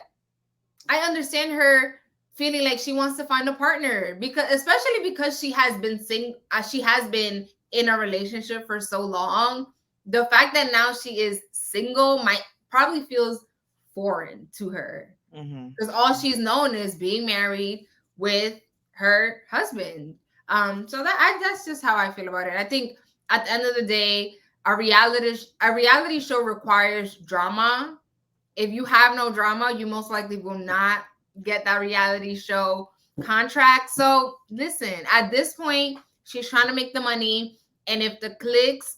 I understand her feeling like she wants to find a partner, especially because she has been in a relationship for so long. The fact that now she is single probably feels foreign to her, because all she's known is being married with her husband. So that's just how I feel about it. I think at the end of the day, a reality show requires drama. If you have no drama, you most likely will not get that reality show contract. So listen, at this point, she's trying to make the money. And if the clicks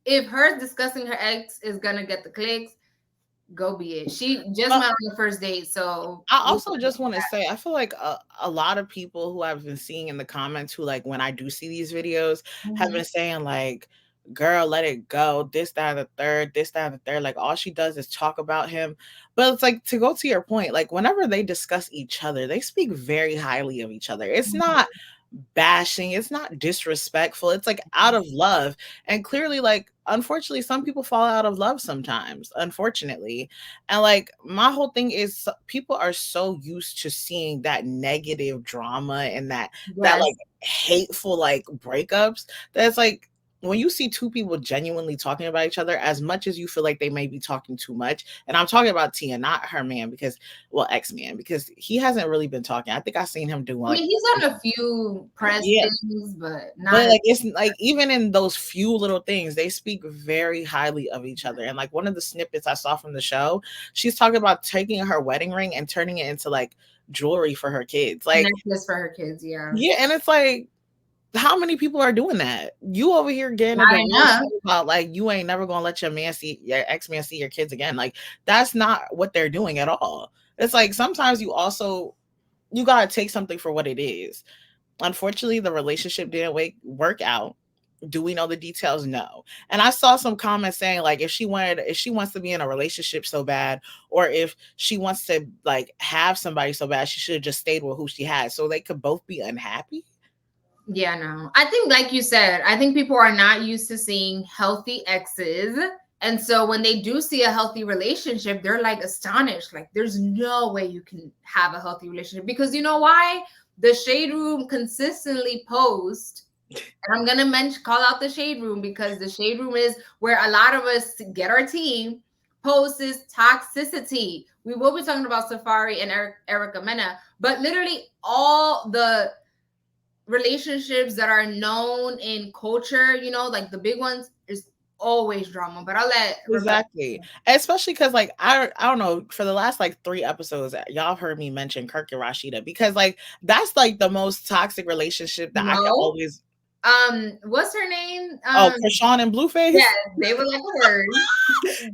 if her discussing her ex is gonna get the clicks, go be it. She just went on the first date. So I also just want to say, I feel like a lot of people who I've been seeing in the comments who, like, when I do see these videos, have been saying like, girl, let it go, this, that, and the third. Like, all she does is talk about him. But it's like, to go to your point, like, whenever they discuss each other, they speak very highly of each other. It's not bashing, it's not disrespectful, it's like out of love. And clearly, like, unfortunately, some people fall out of love sometimes, unfortunately. And like, my whole thing is, people are so used to seeing that negative drama and that like hateful like breakups, that's like, when you see 2 people genuinely talking about each other, as much as you feel like they may be talking too much, and I'm talking about Tia, not her man, ex-man, because he hasn't really been talking. I think I've seen him do one. I mean, he's done a few press things, but not. But like, it's like, even in those few little things, they speak very highly of each other. And like, one of the snippets I saw from the show, she's talking about taking her wedding ring and turning it into like jewelry for her kids. Like, necklace for her kids, yeah. And it's like, how many people are doing that? You over here getting about like, you ain't never gonna let your ex-man see your kids again. Like, that's not what they're doing at all. It's like, sometimes you gotta take something for what it is. Unfortunately, the relationship didn't work out. Do we know the details? No. And I saw some comments saying like if she wants to be in a relationship so bad, or if she wants to like have somebody so bad, she should have just stayed with who she had so they could both be unhappy. Yeah, no. I think, like you said, I think people are not used to seeing healthy exes. And so when they do see a healthy relationship, they're like astonished. Like, there's no way you can have a healthy relationship. Because you know why? The Shade Room consistently post, and I'm gonna call out the Shade Room because the Shade Room is where a lot of us get our tea, posts is toxicity. We will be talking about Safaree and Erica Mena, but literally all the relationships that are known in culture, you know, like the big ones, is always drama. But I'll let Rebecca. Exactly. Especially because like I don't know, for the last like 3 episodes, y'all heard me mention Kirk and Rashida because like that's like the most toxic relationship that I can No. always What's her name? Krishan and Blueface. Yeah, they were like a word.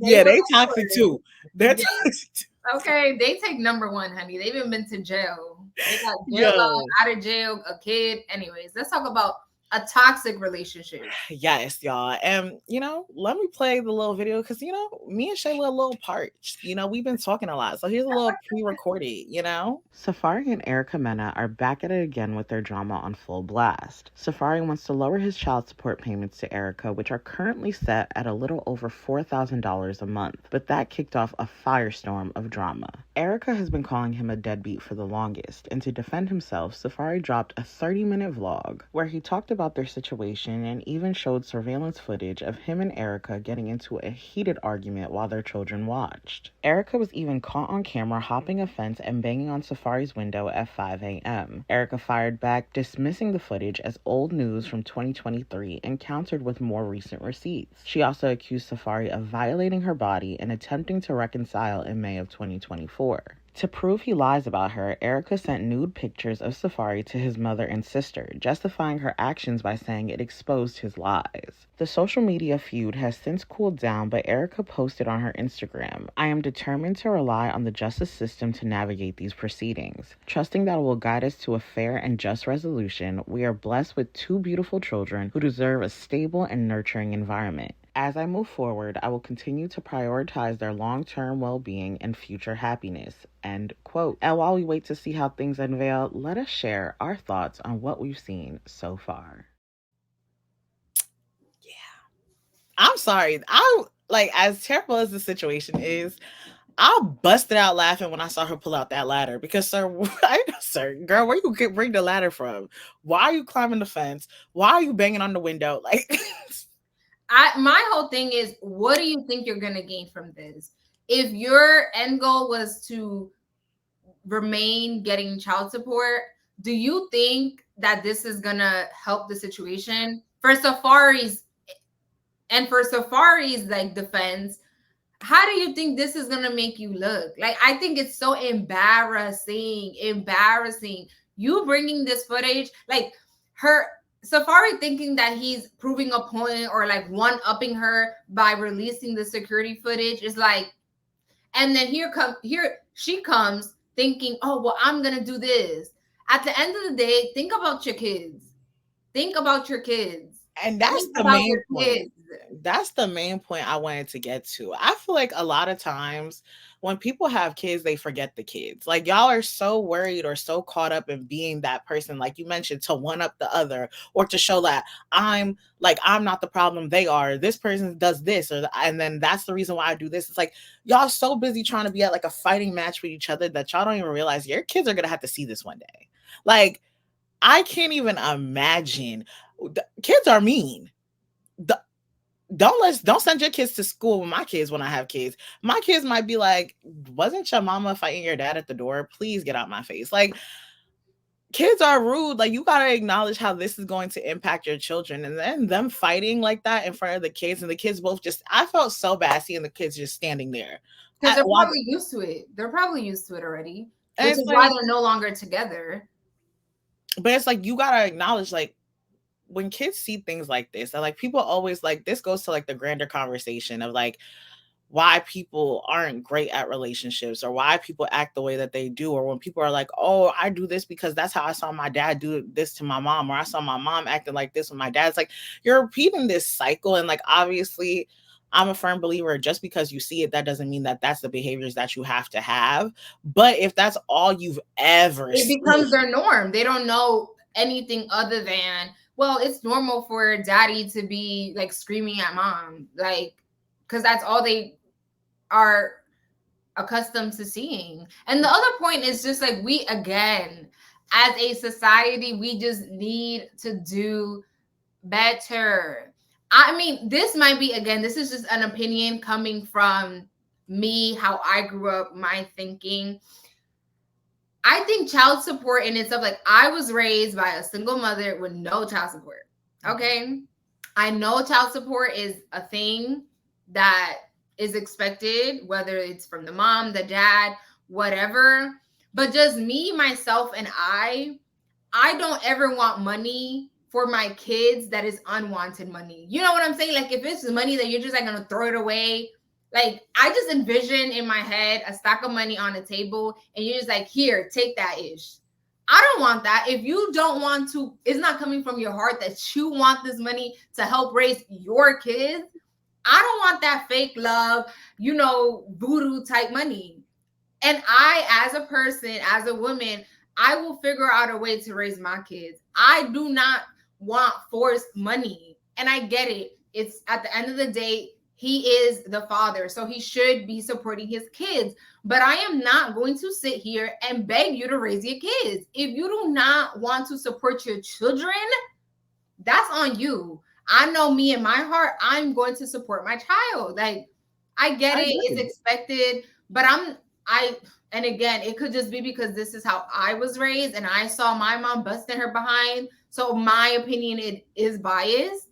Yeah, they were like a toxic word. too. They're Yeah. toxic too. Okay, they take number one, honey. They've even been to jail. They got jail Yo. out of jail, a kid. Anyways, let's talk about a toxic relationship. Yes, y'all. And you know, let me play the little video because you know, me and Shayla a little parched. You know, we've been talking a lot. So here's a little pre-recorded, you know. Safaree and Erica Mena are back at it again with their drama on full blast. Safaree wants to lower his child support payments to Erica, which are currently set at a little over $4,000 a month. But that kicked off a firestorm of drama. Erica has been calling him a deadbeat for the longest, and to defend himself, Safaree dropped a 30-minute vlog where he talked about their situation and even showed surveillance footage of him and Erica getting into a heated argument while their children watched. Erica was even caught on camera hopping a fence and banging on Safaree's window at 5 a.m. Erica fired back, dismissing the footage as old news from 2023 and countered with more recent receipts. She also accused Safaree of violating her body and attempting to reconcile in May of 2024. To prove he lies about her, Erica sent nude pictures of Safaree to his mother and sister, justifying her actions by saying it exposed his lies. The social media feud has since cooled down, but Erica posted on her Instagram, "I am determined to rely on the justice system to navigate these proceedings. Trusting that it will guide us to a fair and just resolution, we are blessed with 2 beautiful children who deserve a stable and nurturing environment. As I move forward, I will continue to prioritize their long-term well-being and future happiness." End quote. And while we wait to see how things unveil, let us share our thoughts on what we've seen so far. Yeah. I'm sorry. I like, as terrible as the situation is, I busted out laughing when I saw her pull out that ladder because, sir, girl, where you bring the ladder from? Why are you climbing the fence? Why are you banging on the window? Like, My whole thing is, what do you think you're gonna gain from this? If your end goal was to remain getting child support, do you think that this is gonna help the situation? For Safaree's like defense, how do you think this is gonna make you look? Like, I think it's so embarrassing. You bringing this footage, like Safaree thinking that he's proving a point or like one-upping her by releasing the security footage is like, and then here she comes thinking, oh, well, I'm gonna do this. At the end of the day, think about your kids. And that's the main point. That's the main point I wanted to get to. I feel like a lot of times when people have kids, they forget the kids. Like, y'all are so worried or so caught up in being that person, like you mentioned, to one up the other or to show that I'm not the problem, they are. This person does this, and then that's the reason why I do this. It's like y'all so busy trying to be at like a fighting match with each other that y'all don't even realize your kids are gonna have to see this one day. Like, I can't even imagine. Kids are mean. Don't send your kids to school with my kids when I have kids. My kids might be like, wasn't your mama fighting your dad at the door? Please get out my face. Like, kids are rude. Like, you gotta acknowledge how this is going to impact your children. And then them fighting like that in front of the kids, and the kids both I felt so bad seeing the kids just standing there. Because they're probably used to it. They're probably used to it already. Which is why they're no longer together. But it's like, you gotta acknowledge, like, when kids see things like this, and like people always like, this goes to like the grander conversation of like, why people aren't great at relationships or why people act the way that they do, or when people are like, oh, I do this because that's how I saw my dad do this to my mom, or I saw my mom acting like this with my dad. It's like you're repeating this cycle. And like, obviously, I'm a firm believer, just because you see it, that doesn't mean that that's the behaviors that you have to have. But if that's all you've ever It seen, becomes their norm. They don't know anything other than, well, it's normal for daddy to be like screaming at mom, like, because that's all they are accustomed to seeing. And the other point is just like, we, again, as a society, we just need to do better. I mean, this might be, again, this is just an opinion coming from me, how I grew up, my thinking. I think child support in itself, like, I was raised by a single mother with no child support. Okay. I know child support is a thing that is expected, whether it's from the mom, the dad, whatever. But just me, myself, and I don't ever want money for my kids that is unwanted money. You know what I'm saying? Like, if it's money that you're just like gonna throw it away, like, I just envision in my head a stack of money on a table and you're just like, here, take that ish. I don't want that. If you don't want to, it's not coming from your heart that you want this money to help raise your kids. I don't want that fake love, you know, voodoo type money. And I, as a person, as a woman, I will figure out a way to raise my kids. I do not want forced money. And I get it. It's at the end of the day, he is the father, so he should be supporting his kids. But I am not going to sit here and beg you to raise your kids. If you do not want to support your children, that's on you. I know me in my heart, I'm going to support my child. Like, I get it, it's expected, but and again, it could just be because this is how I was raised and I saw my mom busting her behind. So my opinion, it is biased.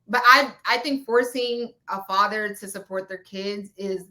But I think forcing a father to support their kids is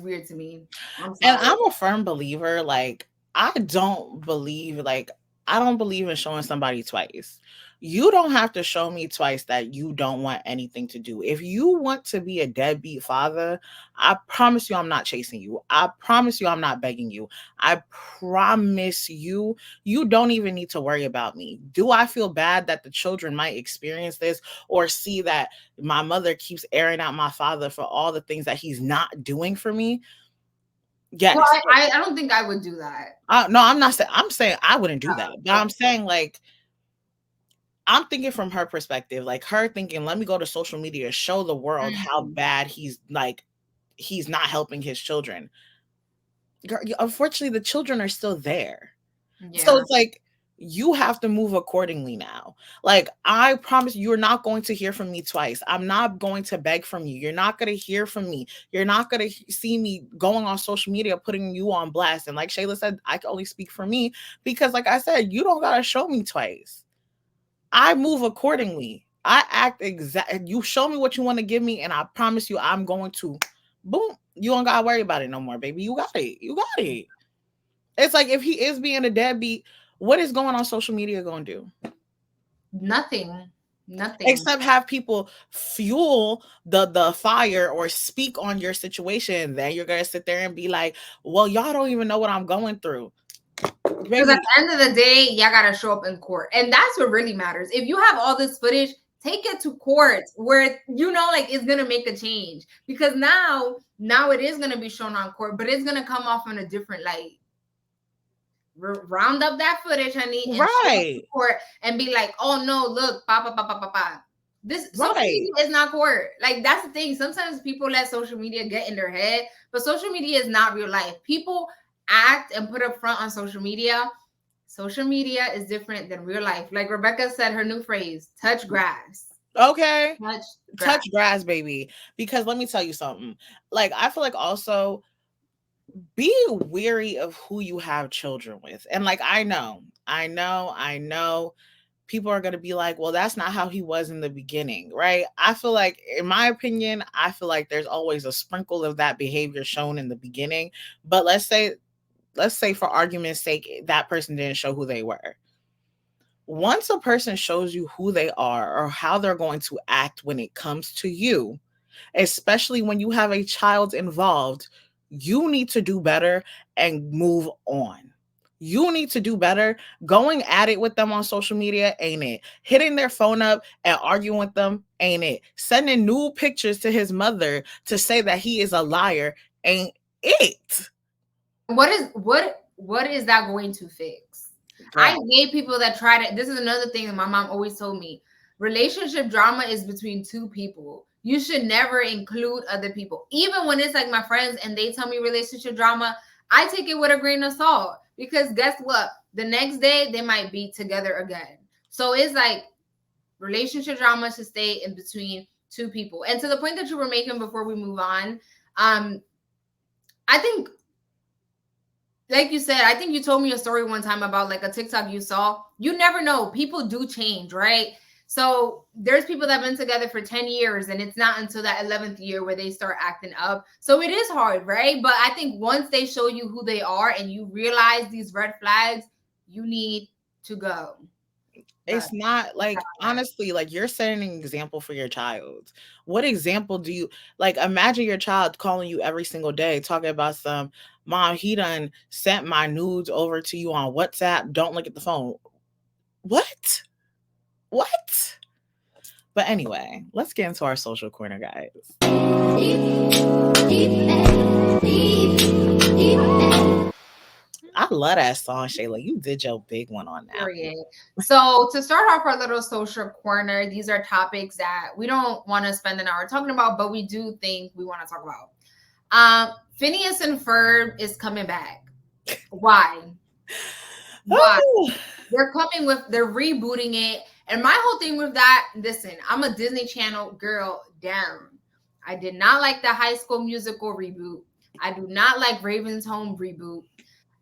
weird to me. And I'm a firm believer, like, I don't believe in showing somebody twice. You don't have to show me twice that you don't want anything to do. If you want to be a deadbeat father, I promise you I'm not chasing you. I promise you I'm not begging you. I promise you, you don't even need to worry about me. Do I feel bad that the children might experience this or see that my mother keeps airing out my father for all the things that he's not doing for me? Yes. Well, I don't think I would do that. No, I'm not saying, I'm saying I wouldn't do that. But I'm saying, like, I'm thinking from her perspective, like her thinking, let me go to social media, show the world how bad he's not helping his children. Unfortunately, the children are still there. Yeah. So it's like, you have to move accordingly now. Like, I promise you're not going to hear from me twice. I'm not going to beg from you. You're not going to hear from me. You're not going to see me going on social media, putting you on blast. And like Shayla said, I can only speak for me because, like I said, you don't got to show me twice. I move accordingly. I act exactly. You show me what you want to give me, and I promise you, I'm going to, boom. You don't gotta worry about it no more, baby. You got it. You got it. It's like, if he is being a deadbeat, what is going on social media going to do? Nothing. Except have people fuel the fire or speak on your situation. Then you're gonna sit there and be like, "Well, y'all don't even know what I'm going through." Because at the end of the day, y'all gotta show up in court, and that's what really matters. If you have all this footage, take it to court where like it's gonna make a change. Because now it is gonna be shown on court, but it's gonna come off in a different light. Round up that footage, honey, and right, court and be like, "Oh no, look, pa. This social media is not court." Like, that's the thing. Sometimes people let social media get in their head, but social media is not real life. People act and put up front on social media. Social media is different than real life. Like Rebecca said, her new phrase, touch grass. Okay. Touch grass, baby. Because let me tell you something. Like, I feel like also be wary of who you have children with. And like, I know people are going to be like, well, that's not how he was in the beginning, right? I feel like, in my opinion, there's always a sprinkle of that behavior shown in the beginning. But let's say for argument's sake, that person didn't show who they were. Once a person shows you who they are or how they're going to act when it comes to you, especially when you have a child involved. You need to do better and move on. You need to do better. Going at it with them on social media ain't it. Hitting their phone up and arguing with them ain't it. Sending nude pictures to his mother to say that he is a liar ain't it. What is that going to fix? Girl. I hate people that try to. This is another thing that my mom always told me. Relationship drama is between two people. You should never include other people. Even when it's like my friends and they tell me relationship drama, I take it with a grain of salt, because guess what? The next day they might be together again. So it's like relationship drama should stay in between two people. And to the point that you were making before we move on, I think, like you said, I think you told me a story one time about like a TikTok you saw. You never know. People do change, right? So there's people that have been together for 10 years and it's not until that 11th year where they start acting up. So it is hard, right? But I think once they show you who they are and you realize these red flags, you need to go. It's not like, honestly, like you're setting an example for your child. What example do you like? Imagine your child calling you every single day talking about some, mom, he done sent my nudes over to you on WhatsApp. Don't look at the phone. What? But anyway, let's get into our social corner, guys. I love that song, Shayla. You did your big one on that. Period. So to start off our little social corner, these are topics that we don't want to spend an hour talking about, but we do think we want to talk about. Phineas and Ferb is coming back. Why? They're rebooting it. And my whole thing with that, listen, I'm a Disney Channel girl down. I did not like the High School Musical reboot. I do not like Raven's Home reboot.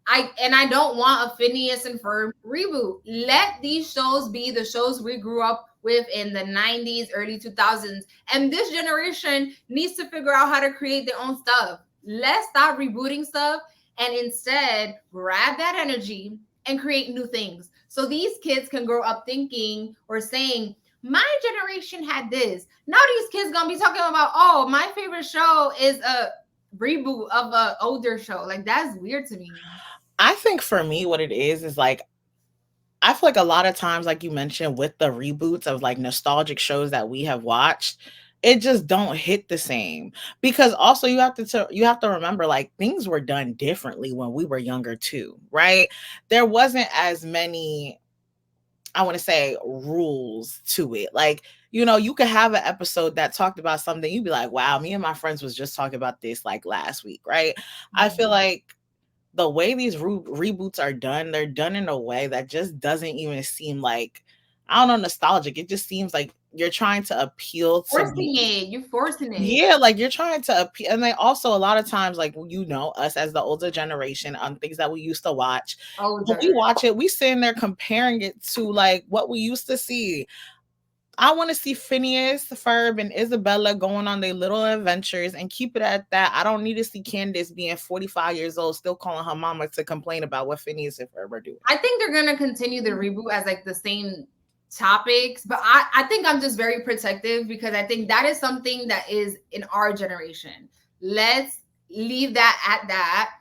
I don't want a Phineas and Ferb reboot. Let these shows be the shows we grew up with in the 90s, early 2000s. And this generation needs to figure out how to create their own stuff. Let's stop rebooting stuff and instead grab that energy and create new things. So these kids can grow up thinking or saying, my generation had this. Now these kids gonna be talking about, oh, my favorite show is a reboot of an older show. Like, that's weird to me. I think for me, what it is like, I feel like a lot of times, like you mentioned, with the reboots of like nostalgic shows that we have watched, it just don't hit the same. Because also you have to remember, like, things were done differently when we were younger too, right? There wasn't as many, I want to say, rules to it. Like, you know, you could have an episode that talked about something, you'd be like, wow, me and my friends was just talking about this like last week, right? Mm-hmm. I feel like the way these reboots are done, they're done in a way that just doesn't even seem like, I don't know, nostalgic. It just seems like you're trying to appeal to you're forcing it. Yeah, like you're trying to appeal. And they also, a lot of times, like, you know, us as the older generation, on things that we used to watch, when we watch it, we sitting there comparing it to like what we used to see. I want to see Phineas, Ferb, and Isabella going on their little adventures and keep it at that. I don't need to see Candace being 45 years old, still calling her mama to complain about what Phineas and Ferb are doing. I think they're going to continue the reboot as like the same topics, but I think I'm just very protective because I think that is something that is in our generation. Let's leave that at that.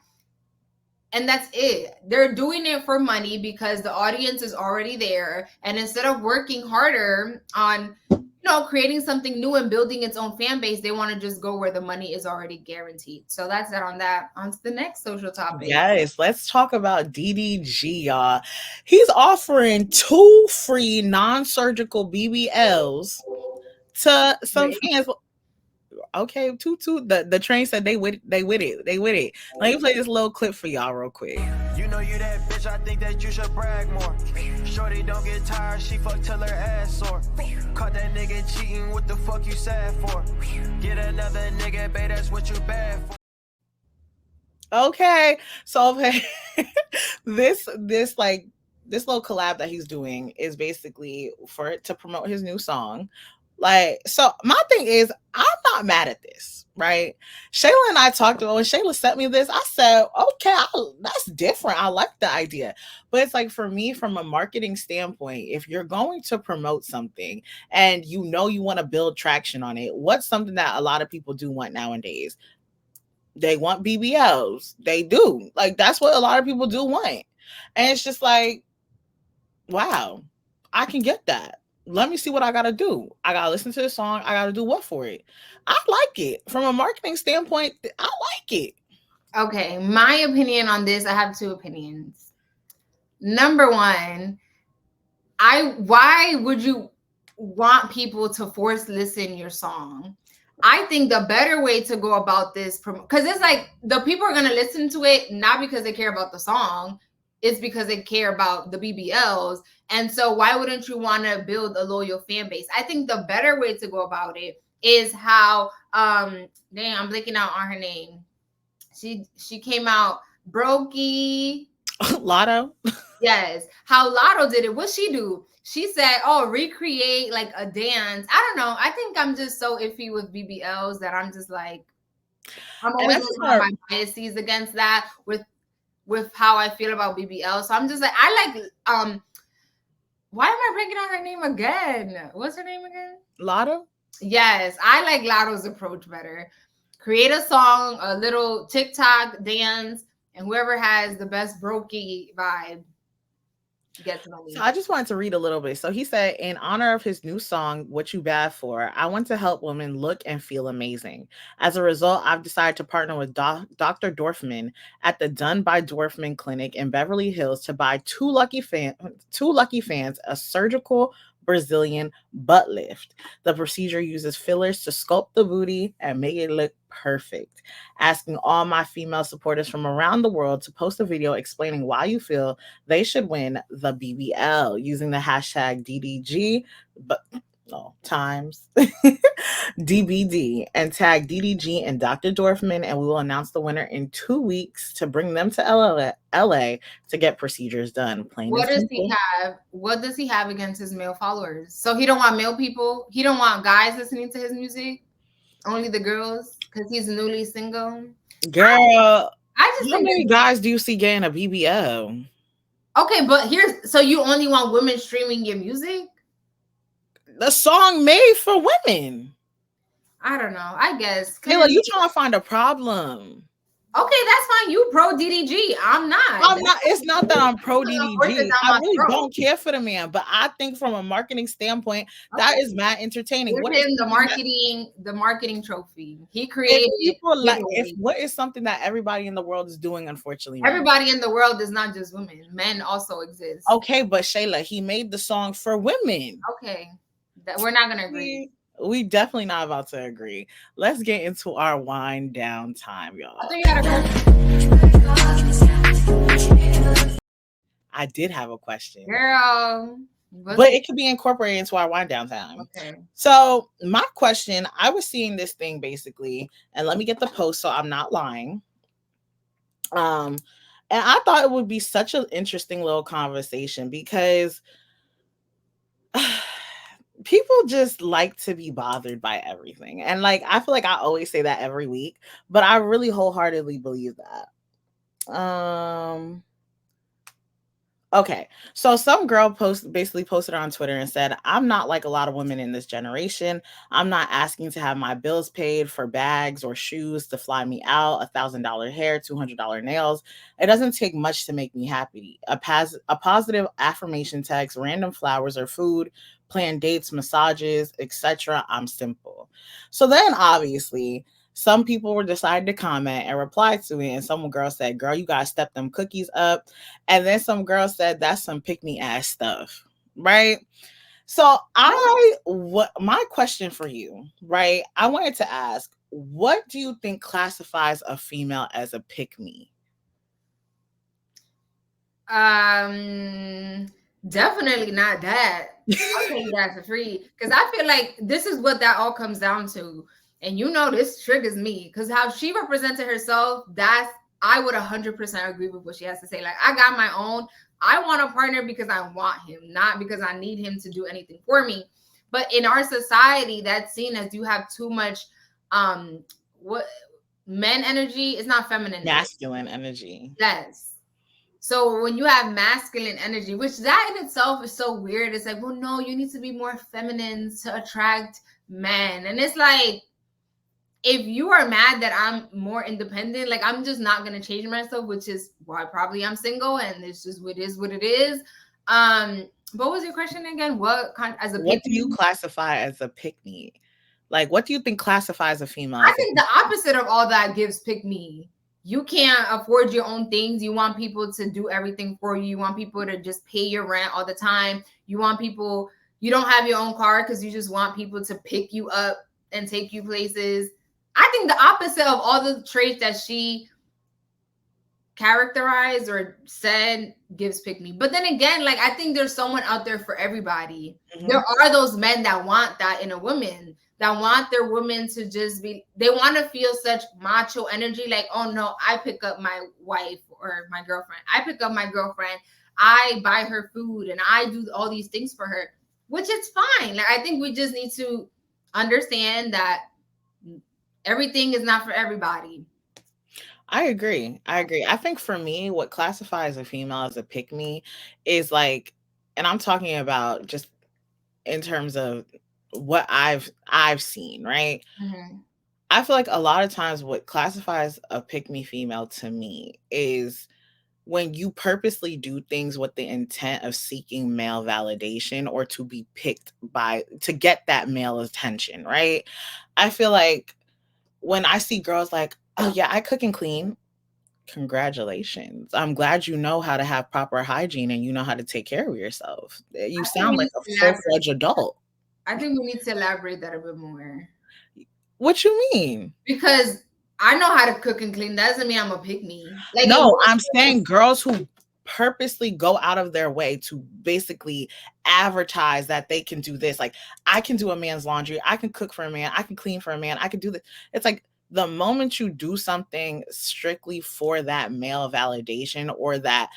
And that's it. They're doing it for money because the audience is already there. And instead of working harder on, you know, creating something new and building its own fan base, they want to just go where the money is already guaranteed. So that's that on that. On to the next social topic. Yes, let's talk about DDG, y'all. He's offering 2 free non-surgical BBLs to some fans. Okay, two. The train said they with it. Let me play this little clip for y'all real quick. You know you that bitch, I think that you should brag more. Shorty don't get tired, she fuck till her ass sore. Caught that nigga cheating, what the fuck you sad for? Get another nigga, babe, that's what you bad for. Okay, so this little collab that he's doing is basically to promote his new song, Like, so my thing is, I'm not mad at this, right? Shayla and I talked about when Shayla sent me this. I said, okay, that's different. I like the idea. But it's like, for me, from a marketing standpoint, if you're going to promote something and you know you want to build traction on it, what's something that a lot of people do want nowadays? They want BBLs. They do. Like, that's what a lot of people do want. And it's just like, wow, I can get that. Let me see what I gotta do. I gotta listen to the song. I gotta do what for it? I like it. From a marketing standpoint, I like it. Okay, my opinion on this, I have two opinions. Number one, why would you want people to force listen your song? I think the better way to go about this, because it's like the people are gonna listen to it not because they care about the song, it's because they care about the BBLs. And so why wouldn't you want to build a loyal fan base? I think the better way to go about it is how I'm blanking out on her name. She came out Brokey. Lotto. Yes. How Lotto did it. What she do? She said, oh, recreate like a dance. I don't know. I think I'm just so iffy with BBLs that I'm just like, I'm always looking at my biases against that with how I feel about BBL. So I'm just like, I like why am I breaking out her name again? What's her name again? Lotto? Yes, I like Lotto's approach better. Create a song, a little TikTok dance, and whoever has the best brokey vibe gets money. So I just wanted to read a little bit. So he said, in honor of his new song, What You Bad For, I want to help women look and feel amazing. As a result, I've decided to partner with Dr. Dorfman at the Done by Dorfman Clinic in Beverly Hills to buy two lucky fans a surgical Brazilian butt lift. The procedure uses fillers to sculpt the booty and make it look perfect. Asking all my female supporters from around the world to post a video explaining why you feel they should win the BBL using the hashtag DDG, but no, times DBD, and tag DDG and Dr. Dorfman, and we will announce the winner in 2 weeks to bring them to LA to get procedures done. What does he have? What does he have against his male followers? So he don't want male people. He don't want guys listening to his music. Only the girls, because he's newly single. Girl, I just how think many guys do you see getting a BBL? Okay, but so you only want women streaming your music? The song made for women. I don't know. I guess. Kayla, you trying to find a problem? Okay, that's fine. You pro DDG. I'm not. It's not that I'm pro DDG. I really don't care for the man, but I think from a marketing standpoint, that is mad entertaining. Give him the marketing trophy. He created. What is something that everybody in the world is doing? Unfortunately, everybody in the world is not just women. Men also exist. Okay, but Shayla, he made the song for women. Okay, we're not gonna agree. We definitely not about to agree. Let's get into our wind down time, y'all. I did have a question. Girl. But it could be incorporated into our wind down time. Okay. So my question, I was seeing this thing basically, and let me get the post so I'm not lying. And I thought it would be such an interesting little conversation because people just like to be bothered by everything. And like, I feel like I always say that every week, but I really wholeheartedly believe that. Okay, so some girl basically posted on Twitter and said, I'm not like a lot of women in this generation. I'm not asking to have my bills paid for bags or shoes to fly me out, $1,000 hair, $200 nails. It doesn't take much to make me happy. A positive affirmation text, random flowers or food, plan dates, massages, etc. I'm simple. So then obviously some people were decided to comment and reply to it. And some girl said, girl, you got to step them cookies up. And then some girl said, that's some pick-me ass stuff. Right. So my question for you, right? I wanted to ask, what do you think classifies a female as a pick-me? Definitely not that. I'll tell you that for free. Because I feel like this is what that all comes down to. And you know, this triggers me because how she represented herself, I would 100% agree with what she has to say. Like, I got my own. I want a partner because I want him, not because I need him to do anything for me. But in our society, that's seen as you have too much what men energy is not feminine. Masculine energy. Yes. So when you have masculine energy, which that in itself is so weird, it's like, well, no, you need to be more feminine to attract men. And it's like, if you are mad that I'm more independent, like I'm just not gonna change myself, which is why probably I'm single and it's just what it is. What was your question again? What kind as a What do you classify as a pick-me? Like, what do you think classifies a female? I think the opposite of all that gives pick me. You can't afford your own things. You want people to do everything for you. You want people to just pay your rent all the time. You want people, you don't have your own car because you just want people to pick you up and take you places. I think the opposite of all the traits that she characterized or said gives pick me. But then again, like I think there's someone out there for everybody. Mhm. There are those men that want that in a woman, that want their women to just be, they want to feel such macho energy, like, oh no, I pick up my wife or my girlfriend. I pick up my girlfriend. I buy her food and I do all these things for her, which is fine. Like I think we just need to understand that everything is not for everybody. I agree. I think for me, what classifies a female as a pick-me is like, and I'm talking about just in terms of what I've seen, right? Mm-hmm. I feel like a lot of times what classifies a pick-me female to me is when you purposely do things with the intent of seeking male validation or to be picked to get that male attention, right? I feel like when I see girls like, oh yeah, I cook and clean, congratulations. I'm glad you know how to have proper hygiene and you know how to take care of yourself. You sound like a full-fledged adult. I think we need to elaborate that a bit more. What you mean? Because I know how to cook and clean. That doesn't mean I'm a pick-me. Like, no, I'm saying girls who purposely go out of their way to basically advertise that they can do this. Like, I can do a man's laundry. I can cook for a man. I can clean for a man. I can do this. It's like the moment you do something strictly for that male validation or that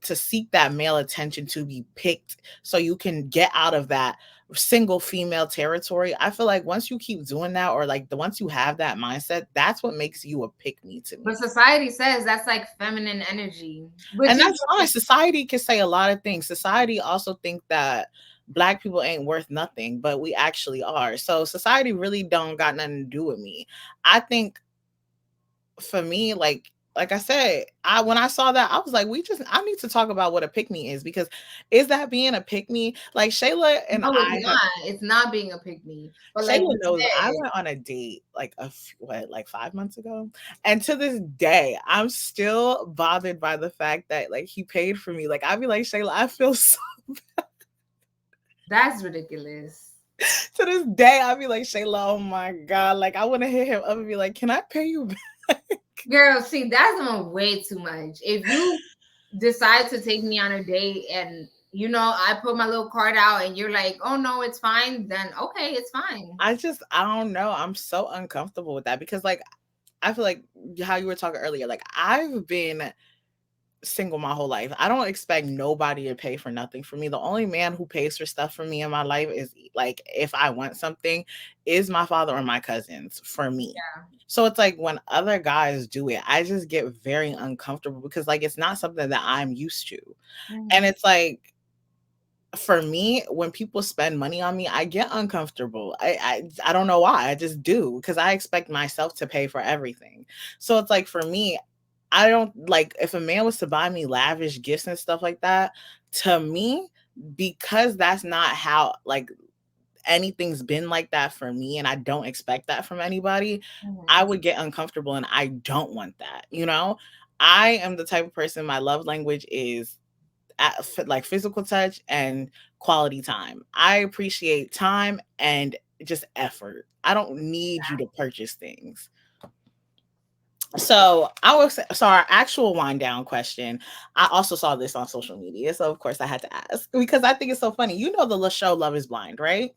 to seek that male attention to be picked so you can get out of that single female territory, I feel like once you keep doing that or like once you have that mindset, that's what makes you a pick-me to me. But society says that's like feminine energy. And that's fine. Society can say a lot of things. Society also think that Black people ain't worth nothing, but we actually are. So society really don't got nothing to do with me. I think for me, like I said, when I saw that, I was like, I need to talk about what a pick-me is, because is that being a pick-me? Like Shayla and it's not being a pick-me. But Shayla knows I went on a date like 5 months ago, and to this day, I'm still bothered by the fact that like he paid for me. Like I'd be like, Shayla, I feel so bad. That's ridiculous. To this day, I'd be like, Shayla, oh my God, like I want to hit him up and be like, can I pay you back? Girl, see, that's way too much. If you decide to take me on a date and you know I put my little card out and you're like, oh no, it's fine, then okay, it's fine. I don't know. I'm so uncomfortable with that because like I feel like how you were talking earlier, like I've been single my whole life. I don't expect nobody to pay for nothing for me. The only man who pays for stuff for me in my life is like if I want something is my father or my cousins for me. Yeah. So it's like when other guys do it, I just get very uncomfortable because like it's not something that I'm used to. Mm-hmm. And it's like for me, when people spend money on me, I get uncomfortable. I don't know why. I just do because I expect myself to pay for everything. So it's like for me, I don't like if a man was to buy me lavish gifts and stuff like that, to me, because that's not how like anything's been like that for me and I don't expect that from anybody, I would get uncomfortable and I don't want that. You know, I am the type of person, my love language is like physical touch and quality time. I appreciate time and just effort. I don't need you to purchase things. So our actual wind down question. I also saw this on social media, so of course I had to ask because I think it's so funny. You know the show Love is Blind, right?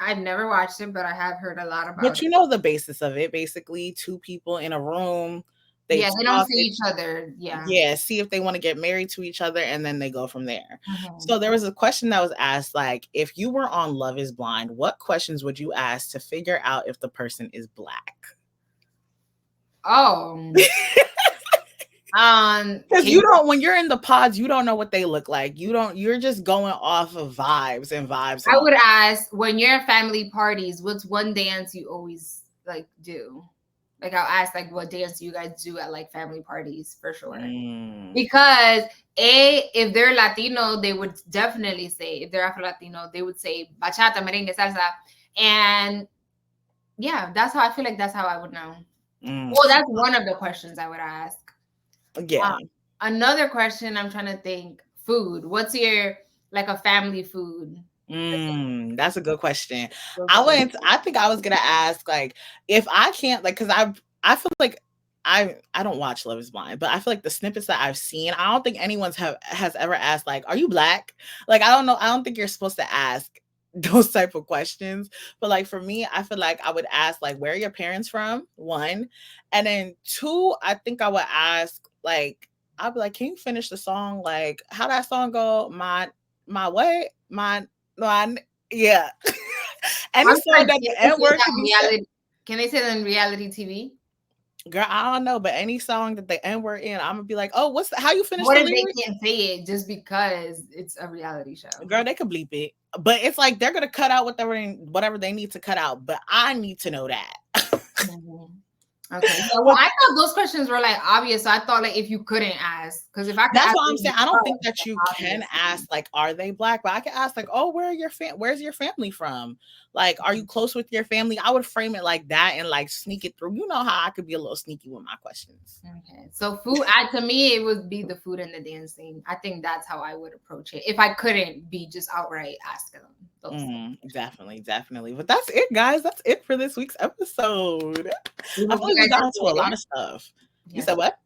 I've never watched it, but I have heard a lot about it. But you know the basis of it. Basically, two people in a room, They Yeah, they don't talk, see each other. Yeah. yeah, see if they want to get married to each other, and then they go from there. Mhm. So there was a question that was asked, like, if you were on Love is Blind, what questions would you ask to figure out if the person is Black? Oh. Because you don't, when you're in the pods, you don't know what they look like. You're just going off of vibes and vibes. I would ask, when you're at family parties, what's one dance you always like do? Like, I'll ask, like, what dance do you guys do at like family parties for sure? Because if they're Latino, they would definitely say, if they're Afro Latino, they would say bachata, merengue, salsa, and yeah, that's how I feel like that's how I would know. Well, that's one of the questions I would ask. Yeah. Another question I'm trying to think. Food. What's your like a family food? That's a good question. I think I was gonna ask, like, if I can't, like, because I feel like I don't watch Love is Blind, but I feel like the snippets that I've seen, I don't think anyone's has ever asked, like, are you Black? Like, I don't know. I don't think you're supposed to ask those type of questions. But like for me, I feel like I would ask, like, where are your parents from? One. And then two, I think I would ask, like, I'd be like, can you finish the song? Like, how that song go? My way? Yeah. Any song that the N word can be. Can they say that in reality TV? Girl, I don't know, but any song that the N word in, I'm gonna be like, oh, how you finish what the if lyrics? They can't say it just because it's a reality show? Girl, they could bleep it, but it's like they're gonna cut out whatever they need to cut out. But I need to know that. Okay. So, well, I thought those questions were like obvious. So I thought like if you couldn't ask, because if I could, that's what I'm saying. I don't think that you can ask like, are they Black? But I can ask like, oh, where's your family from? Like, are you close with your family? I would frame it like that and like sneak it through. You know how I could be a little sneaky with my questions. Okay. So food, to me, it would be the food and the dancing. I think that's how I would approach it if I couldn't be just outright asking them. Definitely. But that's it, guys. That's it for this week's episode. I feel like we got into a lot of stuff. You said what?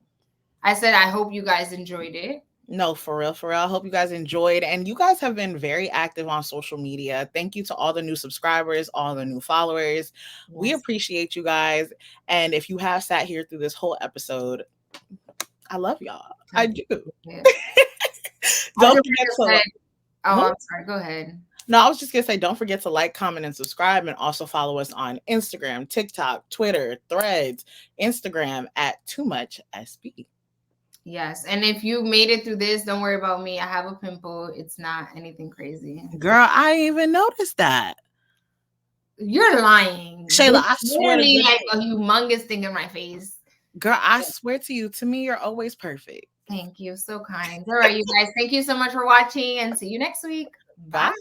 I said I hope you guys enjoyed it. No, for real. I hope you guys enjoyed. And you guys have been very active on social media. Thank you to all the new subscribers, all the new followers. Yes. We appreciate you guys. And if you have sat here through this whole episode, I love y'all. I do. Yeah. Don't forget to... I'm sorry. Go ahead. No, I was just going to say, don't forget to like, comment, and subscribe, and also follow us on Instagram, TikTok, Twitter, Threads, Instagram at TooMuchSB. Yes. And if you made it through this, don't worry about me. I have a pimple. It's not anything crazy. Girl, I didn't even noticed that. You're lying. Shayla, I swear to you. Like a humongous thing in my face. Girl, I swear to you. To me, you're always perfect. Thank you. So kind. All right, you guys. Thank you so much for watching, and see you next week. Bye.